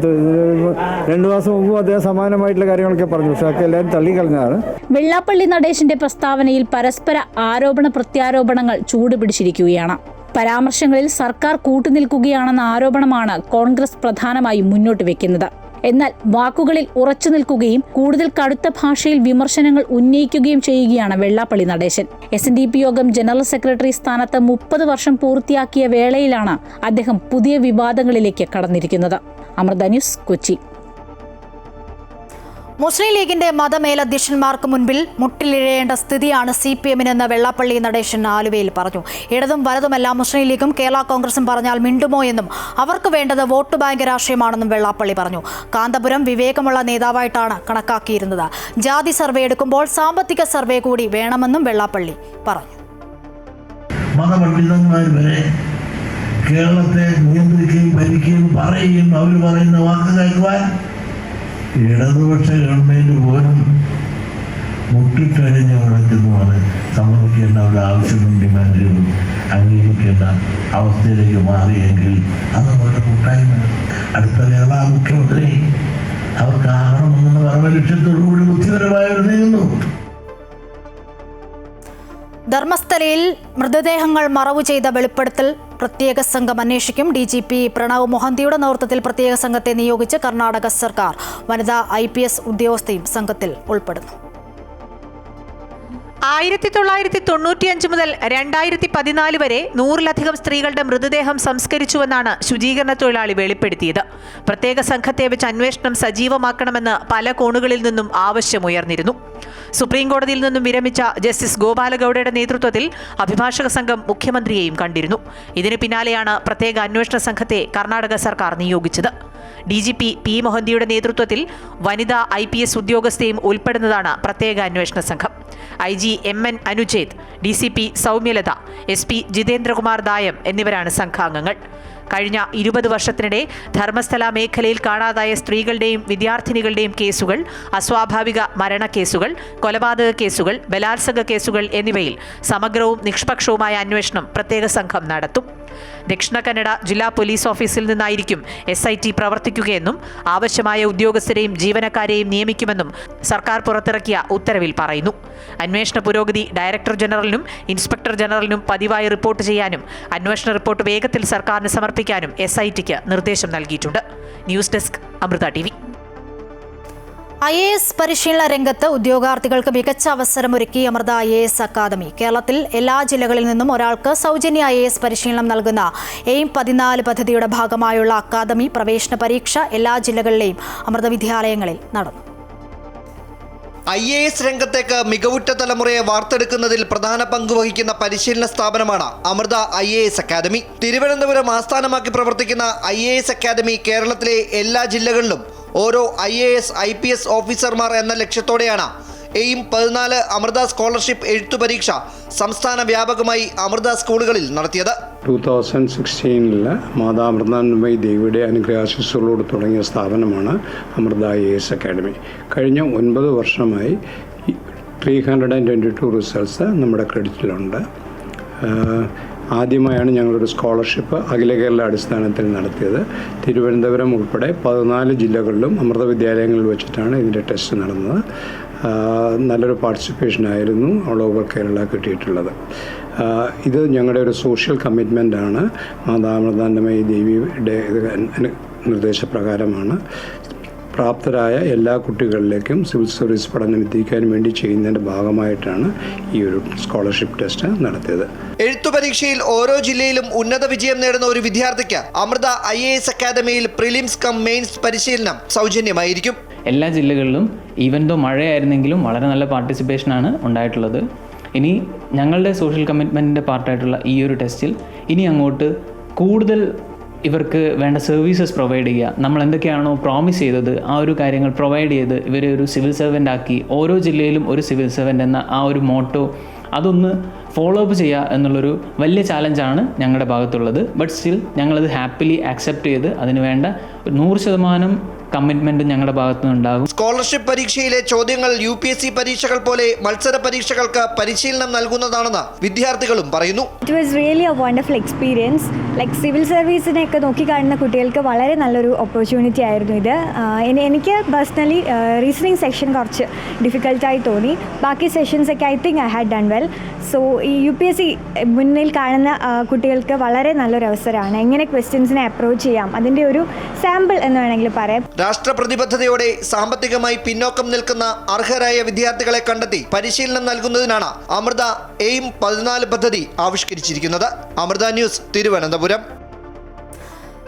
2 മാസം മുമ്പ് അദ്ദേഹം സമാനമായിട്ടുള്ള കാര്യങ്ങളൊക്കെ പറഞ്ഞു. പക്ഷെ അതൊക്കെ എല്ലാവരും തള്ളിക്കളഞ്ഞതാണ്. വെള്ളാപ്പള്ളി നടേശന്റെ പ്രസ്താവനയിൽ പരസ്പര ആരോപണ പ്രത്യാരോപണങ്ങൾ ചൂടുപിടിച്ചിരിക്കുകയാണ്. പരാമർശങ്ങളിൽ സർക്കാർ കൂട്ടുനിൽക്കുകയാണെന്ന ആരോപണമാണ് കോൺഗ്രസ് പ്രധാനമായും മുന്നോട്ട് വെക്കുന്നത്. എന്നാൽ വാക്കുകളിൽ ഉറച്ചു നിൽക്കുകയും കൂടുതൽ കടുത്ത ഭാഷയിൽ വിമർശനങ്ങൾ ഉന്നയിക്കുകയും ചെയ്യുകയാണ് വെള്ളാപ്പള്ളി നടേശൻ. SNDP യോഗം ജനറൽ സെക്രട്ടറി സ്ഥാനത്ത് 30 വർഷം പൂർത്തിയാക്കിയ വേളയിലാണ് അദ്ദേഹം പുതിയ വിവാദങ്ങളിലേക്ക് കടന്നിരിക്കുന്നത്. അമൃത ന്യൂസ്, കൊച്ചി. മുസ്ലിം ലീഗിന്റെ മതമേലധ്യക്ഷന്മാർക്ക് മുൻപിൽ മുട്ടിലിഴയേണ്ട സ്ഥിതിയാണ് CPM-നെന്ന് വെള്ളാപ്പള്ളി നടേശൻ ആലുവയിൽ പറഞ്ഞു. ഇടതും വലതുമെല്ലാം മുസ്ലിം ലീഗും കേരള കോൺഗ്രസും പറഞ്ഞാൽ മിണ്ടുമോ എന്നും അവർക്ക് വേണ്ടത് വോട്ട് ബാങ്ക് രാഷ്ട്രീയമാണെന്നും വെള്ളാപ്പള്ളി പറഞ്ഞു. കാന്തപുരം വിവേകമുള്ള നേതാവായിട്ടാണ് കണക്കാക്കിയിരുന്നത്. ജാതി സർവേ എടുക്കുമ്പോൾ സാമ്പത്തിക സർവേ കൂടി വേണമെന്നും വെള്ളാപ്പള്ളി പറഞ്ഞു. മതപണ്ഡിതന്മാർ വരെ കേരളത്തെ നിയന്ത്രിക്കുകയും ഭരിക്കുകയും പറയുകയും അവർ പറയുന്ന വാക്ക് കേൾക്കുവാൻ ഇടതുപക്ഷ ഗവൺമെന്റ് പോലും മുട്ടിക്കഴിഞ്ഞ ഉടക്കുന്നത് സമ്മതിക്കേണ്ട ഒരു ആവശ്യവും ഡിമാൻഡുകളും അംഗീകരിക്കേണ്ട അവസ്ഥയിലേക്ക് മാറിയെങ്കിൽ അത് വളരെ കൂട്ടായ്മ. അടുത്ത കേരള മുഖ്യമന്ത്രി അവർക്ക് ആകണമെന്നുള്ള പരമലക്ഷ്യത്തോടുകൂടി ബുദ്ധിപരമായി നീങ്ങുന്നു. ധർമ്മസ്ഥലയിൽ മൃതദേഹങ്ങൾ മറവു ചെയ്ത വെളിപ്പെടുത്തൽ പ്രത്യേക സംഘം അന്വേഷിക്കും. DGP പ്രണവ് മൊഹന്തിയുടെ നേതൃത്വത്തിൽ പ്രത്യേക സംഘത്തെ നിയോഗിച്ച് കർണാടക സർക്കാർ. വനിതാ IPS ഉദ്യോഗസ്ഥയും സംഘത്തിൽ ഉൾപ്പെടുന്നു. 1995 മുതൽ 2014 വരെ 100-ലധികം സ്ത്രീകളുടെ മൃതദേഹം സംസ്കരിച്ചുവെന്നാണ് ശുചീകരണ തൊഴിലാളി വെളിപ്പെടുത്തിയത്. പ്രത്യേക സംഘത്തെ വെച്ച് അന്വേഷണം സജീവമാക്കണമെന്ന് പല കോണുകളിൽ നിന്നും ആവശ്യമുയർന്നിരുന്നു. സുപ്രീം കോടതിയിൽ നിന്നും വിരമിച്ച ജസ്റ്റിസ് ഗോപാലഗൌഡയുടെ നേതൃത്വത്തിൽ അഭിഭാഷക സംഘം മുഖ്യമന്ത്രിയെയും കണ്ടിരുന്നു. ഇതിനു പിന്നാലെയാണ് പ്രത്യേക അന്വേഷണ സംഘത്തെ കർണാടക സർക്കാർ നിയോഗിച്ചത്. DGP P. മൊഹന്തിയുടെ നേതൃത്വത്തിൽ വനിതാ IPS ഉദ്യോഗസ്ഥയും ഉൾപ്പെടുന്നതാണ് പ്രത്യേക അന്വേഷണ സംഘം. IG MN അനുജേത്, DCP Soumyalatha, SP Jithendrakumar ദായം എന്നിവരാണ് സംഘാംഗങ്ങൾ. കഴിഞ്ഞ 20 വർഷത്തിനിടെ ധർമ്മസ്ഥല മേഖലയിൽ കാണാതായ സ്ത്രീകളുടെയും വിദ്യാർത്ഥിനികളുടെയും കേസുകൾ, അസ്വാഭാവിക മരണക്കേസുകൾ, കൊലപാതക കേസുകൾ, ബലാത്സംഗ കേസുകൾ എന്നിവയിൽ സമഗ്രവും നിഷ്പക്ഷവുമായ അന്വേഷണം പ്രത്യേക സംഘം നടത്തും. ദക്ഷിണ കന്നഡ ജില്ലാ പോലീസ് ഓഫീസിൽ നിന്നായിരിക്കും SIT പ്രവർത്തിക്കുകയെന്നും ആവശ്യമായ ഉദ്യോഗസ്ഥരെയും ജീവനക്കാരെയും നിയമിക്കുമെന്നും സർക്കാർ പുറത്തിറക്കിയ ഉത്തരവിൽ പറയുന്നു. അന്വേഷണ പുരോഗതി ഡയറക്ടർ ജനറലിനും ഇൻസ്പെക്ടർ ജനറലിനും പതിവായി റിപ്പോർട്ട് ചെയ്യാനും അന്വേഷണ റിപ്പോർട്ട് വേഗത്തിൽ സർക്കാരിന് സമർപ്പിക്കാനും SITക്ക് നിർദ്ദേശം നൽകിയിട്ടുണ്ട്. News desk, Amrita TV. IAS പരിശീലന രംഗത്ത് ഉദ്യോഗാർത്ഥികൾക്ക് മികച്ച അവസരമൊരുക്കി അമൃത IAS അക്കാദമി. കേരളത്തിൽ എല്ലാ ജില്ലകളിൽ നിന്നും ഒരാൾക്ക് സൗജന്യ IAS പരിശീലനം നൽകുന്ന എയിം 14 പദ്ധതിയുടെ ഭാഗമായുള്ള അക്കാദമി പ്രവേശന പരീക്ഷ എല്ലാ ജില്ലകളിലെയും അമൃത വിദ്യാലയങ്ങളിൽ നടന്നു. IAS രംഗത്തേക്ക് മികവുറ്റ തലമുറയെ വാർത്തെടുക്കുന്നതിൽ പ്രധാന പങ്കുവഹിക്കുന്ന പരിശീലന സ്ഥാപനമാണ് അമൃത IAS അക്കാദമി. തിരുവനന്തപുരം ആസ്ഥാനമാക്കി പ്രവർത്തിക്കുന്ന IAS അക്കാദമി കേരളത്തിലെ എല്ലാ ജില്ലകളിലും ഓരോ IAS IPS ഓഫീസർമാർ എന്ന ലക്ഷ്യത്തോടെയാണ് എയിം 14 അമൃത സ്കോളർഷിപ്പ് എഴുത്തു പരീക്ഷ സംസ്ഥാന വ്യാപകമായി അമൃത സ്കൂളുകളിൽ നടത്തിയത്. 2016 മാതാ അമൃതാനന്ദമയി ദേവിയുടെ അനുഗ്രഹാശിസ്സുകളോട് തുടങ്ങിയ സ്ഥാപനമാണ് അമൃത IAS അക്കാഡമി. കഴിഞ്ഞ 9 വർഷമായി 322 റിസൾട്ട്സ് നമ്മുടെ ക്രെഡിറ്റിലുണ്ട്. ആദ്യമായാണ് ഞങ്ങളൊരു സ്കോളർഷിപ്പ് അഖില കേരള അടിസ്ഥാനത്തിൽ നടത്തിയത്. തിരുവനന്തപുരം ഉൾപ്പെടെ 14 ജില്ലകളിലും അമൃത വിദ്യാലയങ്ങളിൽ വെച്ചിട്ടാണ് ഇതിൻ്റെ ടെസ്റ്റ് നടന്നത്. നല്ലൊരു പാർട്ടിസിപ്പേഷനായിരുന്നു ഓൾ ഓവർ കേരള കിട്ടിയിട്ടുള്ളത്. ഇത് ഞങ്ങളുടെ ഒരു സോഷ്യൽ കമ്മിറ്റ്മെൻ്റാണ്. മാതാ അമൃതാനന്ദമയി ദേവിയുടെ നിർദ്ദേശപ്രകാരമാണ് പ്രാപ്തരായ എല്ലാ കുട്ടികളിലേക്കും സിവിൽ സർവീസ് പഠനം എത്തിക്കാൻ വേണ്ടി ചെയ്യുന്നതിൻ്റെ ഭാഗമായിട്ടാണ് ഈ ഒരു സ്കോളർഷിപ്പ് ടെസ്റ്റ് നടത്തിയത്. എഴുത്തു പരീക്ഷയിൽ ഓരോ ജില്ലയിലും ഉന്നത വിജയം നേടുന്ന ഒരു വിദ്യാർത്ഥിക്ക് അമൃത IAS അക്കാദമിയിൽ പ്രിലിംസ് കം മെയിൻസ് പരിശീലനം സൗജന്യമായിരിക്കും. എല്ലാ ജില്ലകളിലും ഈവൻ ദോ മഴയായിരുന്നെങ്കിലും വളരെ നല്ല പാർട്ടിസിപ്പേഷനാണ് ഉണ്ടായിട്ടുള്ളത്. ഇനി ഞങ്ങളുടെ സോഷ്യൽ കമ്മിറ്റ്മെൻറ്റിൻ്റെ പാർട്ടായിട്ടുള്ള ഈ ഒരു ടെസ്റ്റിൽ ഇനി അങ്ങോട്ട് കൂടുതൽ ഇവർക്ക് വേണ്ട സർവീസസ് പ്രൊവൈഡ് ചെയ്യുക. നമ്മൾ എന്തൊക്കെയാണോ പ്രോമിസ് ചെയ്തത് ആ ഒരു കാര്യങ്ങൾ പ്രൊവൈഡ് ചെയ്ത് ഇവരെ ഒരു സിവിൽ സർവൻ്റ് ആക്കി, ഓരോ ജില്ലയിലും ഒരു സിവിൽ സർവൻ്റ് എന്ന ആ ഒരു മോട്ടോ അതൊന്ന് ഫോളോ അപ്പ് ചെയ്യുക എന്നുള്ളൊരു വലിയ ചാലഞ്ചാണ് ഞങ്ങളുടെ ഭാഗത്തുള്ളത്. ബട്ട് സ്റ്റിൽ ഞങ്ങളത് ഹാപ്പിലി ആക്സെപ്റ്റ് ചെയ്ത് അതിന് വേണ്ട 100% കമ്മിറ്റ്മെന്റ് ഞങ്ങളുടെ ഭാഗത്തു നിന്നുണ്ടാകും. സ്കോളർഷിപ്പ് പരീക്ഷയിലെ ചോദ്യങ്ങൾ UPSC പരീക്ഷകൾ പോലെ മത്സര പരീക്ഷകൾക്ക് പരിശീലനം നൽകുന്നതാണെന്ന് വിദ്യാർത്ഥികളും പറയുന്നു. It was really a wonderful experience. Like civil സർവീസിനെയൊക്കെ നോക്കിക്കാണുന്ന കുട്ടികൾക്ക് വളരെ നല്ലൊരു ഓപ്പർച്യൂണിറ്റി ആയിരുന്നു ഇത്. എനിക്ക് പേഴ്സണലി റീസണിങ് സെക്ഷൻ കുറച്ച് ഡിഫിക്കൽട്ടായി തോന്നി. ബാക്കി സെഷൻസൊക്കെ I think I had done well. So ഈ UPSC മുന്നിൽ കാണുന്ന കുട്ടികൾക്ക് വളരെ നല്ലൊരു അവസരമാണ്. എങ്ങനെ ക്വസ്റ്റ്യൻസിനെ അപ്രോച്ച് ചെയ്യാം അതിൻ്റെ ഒരു സാമ്പിൾ എന്ന് വേണമെങ്കിൽ പറയാം. രാഷ്ട്രപ്രതിബദ്ധതയോടെ സാമ്പത്തികമായി പിന്നോക്കം നിൽക്കുന്ന അർഹരായ വിദ്യാർത്ഥികളെ കണ്ടെത്തി പരിശീലനം നൽകുന്നതിനാണ് അമൃത എയിം 14 പദ്ധതി ആവിഷ്കരിച്ചിരിക്കുന്നത്. അമൃത ന്യൂസ്, തിരുവനന്തപുരം.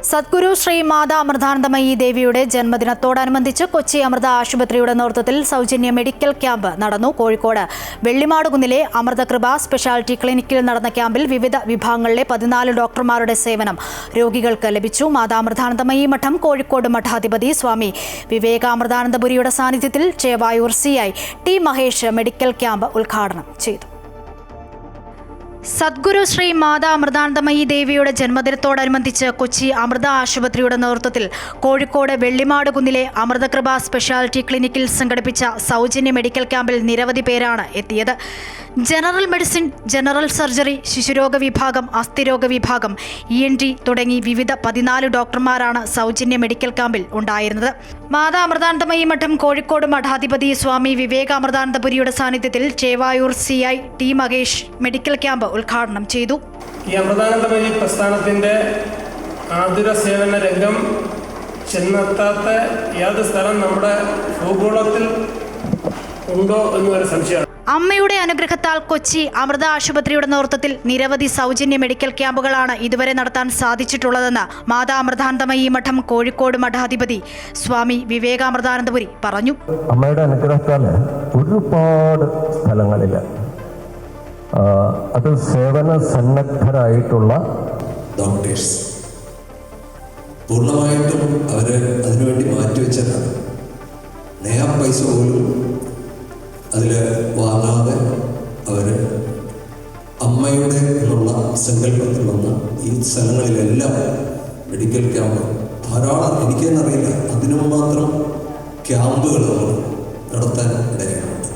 സദ്ഗുരു ശ്രീ മാതാ അമൃതാനന്ദമയി ദേവിയുടെ ജന്മദിനത്തോടനുബന്ധിച്ച് കൊച്ചി അമൃത ആശുപത്രിയുടെ നേതൃത്വത്തിൽ സൗജന്യ മെഡിക്കൽ ക്യാമ്പ് നടന്നു. കോഴിക്കോട് വെള്ളിമാടുകുന്നിലെ അമൃതകൃപ സ്പെഷ്യാലിറ്റി ക്ലിനിക്കിൽ നടന്ന ക്യാമ്പിൽ വിവിധ വിഭാഗങ്ങളിലെ 14 ഡോക്ടർമാരുടെ സേവനം രോഗികൾക്ക് ലഭിച്ചു. മാതാ അമൃതാനന്ദമയി മഠം കോഴിക്കോട് മഠാധിപതി സ്വാമി വിവേകാമൃതാനന്ദപുരിയുടെ സാന്നിധ്യത്തിൽ Chevayur CI T Mahesh medical camp ഉദ്ഘാടനം ചെയ്തു. സദ്ഗുരു ശ്രീ മാതാ അമൃതാനന്ദമയി ദേവിയുടെ ജന്മദിനത്തോടനുബന്ധിച്ച് കൊച്ചി അമൃത ആശുപത്രിയുടെ നേതൃത്വത്തിൽ കോഴിക്കോട് വെള്ളിമാടുകുന്നിലെ അമൃതകൃപ സ്പെഷ്യാലിറ്റി ക്ലിനിക്കിൽ സംഘടിപ്പിച്ച സൗജന്യ മെഡിക്കൽ ക്യാമ്പിൽ നിരവധി പേരാണ് എത്തിയത്. ജനറൽ മെഡിസിൻ, ജനറൽ സർജറി, ശിശുരോഗ വിഭാഗം, അസ്ഥിരോഗ വിഭാഗം, ENT തുടങ്ങി വിവിധ 14 ഡോക്ടർമാരാണ് സൗജന്യ മെഡിക്കൽ ക്യാമ്പിൽ ഉണ്ടായിരുന്നത്. മാതാ അമൃതാനന്ദമയി മഠം കോഴിക്കോട് മഠാധിപതി സ്വാമി വിവേകാമൃതാനന്ദപുരിയുടെ സാന്നിധ്യത്തിൽ Chevayur CI T Mahesh medical camp ഉദ്ഘാടനം ചെയ്തു. ഈ അമൃതാനന്ദമയി പ്രസ്ഥാനത്തിൻ്റെ ആതുര സേവന രംഗം ചെന്നെത്താത്ത ഏത് സ്ഥലം നമ്മുടെ ഭൂഗോളത്തിൽ ഉണ്ടോ എന്നൊരു സംശയമാണ്. അമ്മയുടെ അനുഗ്രഹത്താൽ കൊച്ചി അമൃത ആശുപത്രിയുടെ നേതൃത്വത്തിൽ നിരവധി സൗജന്യ മെഡിക്കൽ ക്യാമ്പുകളാണ് ഇതുവരെ നടത്താൻ സാധിച്ചിട്ടുള്ളതെന്ന് മാതാ അമൃതാനന്ദമയി മഠം കോഴിക്കോട് മഠാധിപതി സ്വാമി വിവേകാമൃതാനന്ദപുരി പറഞ്ഞു. അമ്മയുടെ അനുഗ്രഹത്താൽ ഒരുപാട് സ്ഥലങ്ങളിൽ അത് സേവന സന്നദ്ധരായിട്ടുള്ള ഡോക്ടേഴ്സ് പൂർണ്ണമായിട്ടും അവർ അതിനുവേണ്ടി മാറ്റിവെച്ചതാണ്. നയാ പൈസ പോലും അതിൽ വാങ്ങാതെ അവർ അമ്മയുടെ എന്നുള്ള സങ്കല്പത്തിൽ വന്ന ഈ സ്ഥലങ്ങളിലെല്ലാം മെഡിക്കൽ ക്യാമ്പ് ധാരാളം, എനിക്ക് തന്നെ അറിയില്ല, അതിനും മാത്രം ക്യാമ്പുകൾ നടത്താൻ ഇടയായിട്ടുണ്ട്.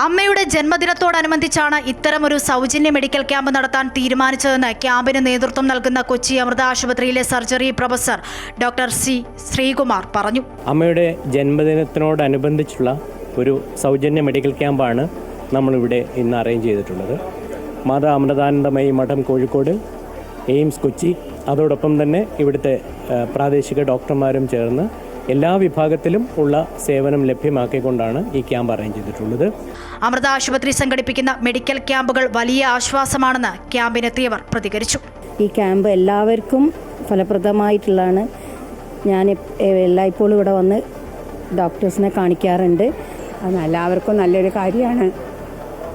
അമ്മയുടെ ജന്മദിനത്തോടനുബന്ധിച്ചാണ് ഇത്തരമൊരു സൗജന്യ മെഡിക്കൽ ക്യാമ്പ് നടത്താൻ തീരുമാനിച്ചതെന്ന് ക്യാമ്പിന് നേതൃത്വം നൽകുന്ന കൊച്ചി അമൃത ആശുപത്രിയിലെ surgery professor doctor C Sreekumar പറഞ്ഞു. അമ്മയുടെ ജന്മദിനത്തിനോടനുബന്ധിച്ചുള്ള ഒരു സൗജന്യ മെഡിക്കൽ ക്യാമ്പാണ് നമ്മളിവിടെ ഇന്ന് അറേഞ്ച് ചെയ്തിട്ടുള്ളത്. മാതാ അമൃതാനന്ദമയി മഠം കോഴിക്കോട്, എയിംസ് കൊച്ചി, അതോടൊപ്പം തന്നെ ഇവിടുത്തെ പ്രാദേശിക ഡോക്ടർമാരും ചേർന്ന് എല്ലാ വിഭാഗത്തിലും ഉള്ള സേവനം ലഭ്യമാക്കിക്കൊണ്ടാണ് ഈ ക്യാമ്പ് അറേഞ്ച് ചെയ്തിട്ടുള്ളത്. അമൃത ആശുപത്രി സംഘടിപ്പിക്കുന്ന മെഡിക്കൽ ക്യാമ്പുകൾ വലിയ ആശ്വാസമാണെന്ന് ക്യാമ്പിനെത്തിയവർ പ്രതികരിച്ചു. ഈ ക്യാമ്പ് എല്ലാവർക്കും ഫലപ്രദമായിട്ടുള്ളതാണ്. ഞാൻ എല്ലായ്പ്പോഴും ഇവിടെ വന്ന് ഡോക്ടേഴ്സിനെ കാണിക്കാറുണ്ട്. അത് എല്ലാവർക്കും നല്ലൊരു കാര്യമാണ്.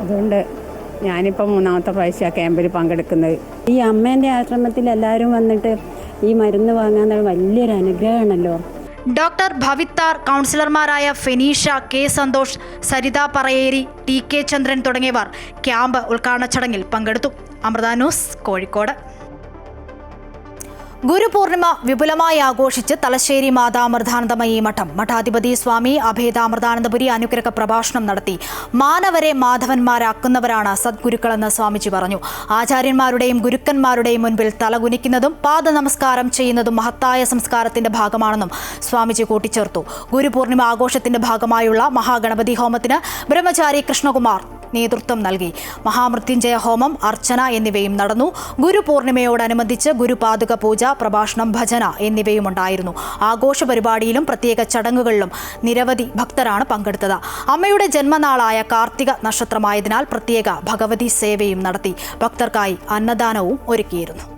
അതുകൊണ്ട് ഞാനിപ്പോൾ 3ാമത്തെ പ്രാവശ്യം ക്യാമ്പിൽ പങ്കെടുക്കുന്നത്. ഈ അമ്മേൻ്റെ ആശ്രമത്തിൽ എല്ലാവരും വന്നിട്ട് ഈ മരുന്ന് വാങ്ങാൻ വലിയൊരു അനുഗ്രഹമാണല്ലോ. ഡോക്ടർ ഭവിത്താർ, കൗൺസിലർമാരായ ഫെനീഷ, K സന്തോഷ്, സരിത പറയേരി, TK ചന്ദ്രൻ തുടങ്ങിയവർ ക്യാമ്പ് ഉദ്ഘാടന ചടങ്ങിൽ പങ്കെടുത്തു. അമൃത ന്യൂസ്, കോഴിക്കോട്. ഗുരുപൂർണിമ വിപുലമായി ആഘോഷിച്ച് തലശ്ശേരി മാതാമൃതാനന്ദമയി മഠം മഠാധിപതി സ്വാമി അഭേദാമൃതാനന്ദപുരി അനുഗ്രഹ പ്രഭാഷണം നടത്തി. മാനവരെ മാധവന്മാരാക്കുന്നവരാണ് സദ്ഗുരുക്കളെന്ന് സ്വാമിജി പറഞ്ഞു. ആചാര്യന്മാരുടെയും ഗുരുക്കന്മാരുടെയും മുൻപിൽ തലകുനിക്കുന്നതും പാദ നമസ്കാരം ചെയ്യുന്നതും മഹത്തായ സംസ്കാരത്തിന്റെ ഭാഗമാണെന്നും സ്വാമിജി കൂട്ടിച്ചേർത്തു. ഗുരുപൂർണിമ ആഘോഷത്തിന്റെ ഭാഗമായുള്ള മഹാഗണപതി ഹോമത്തിന് ബ്രഹ്മചാരി കൃഷ്ണകുമാർ നേതൃത്വം നൽകി. മഹാമൃത്യുഞ്ജയ ഹോമം, അർച്ചന എന്നിവയും നടന്നു. ഗുരുപൂർണിമയോടനുബന്ധിച്ച് ഗുരുപാദുക പൂജ, പ്രഭാഷണം, ഭജന എന്നിവയുമുണ്ടായിരുന്നു. ആഘോഷ പരിപാടിയിലും പ്രത്യേക ചടങ്ങുകളിലും നിരവധി ഭക്തരാണ് പങ്കെടുത്തത്. അമ്മയുടെ ജന്മനാളായ കാർത്തിക നക്ഷത്രമായതിനാൽ പ്രത്യേക ഭഗവതി സേവയും നടത്തി. ഭക്തർക്കായി അന്നദാനവും ഒരുക്കിയിരുന്നു.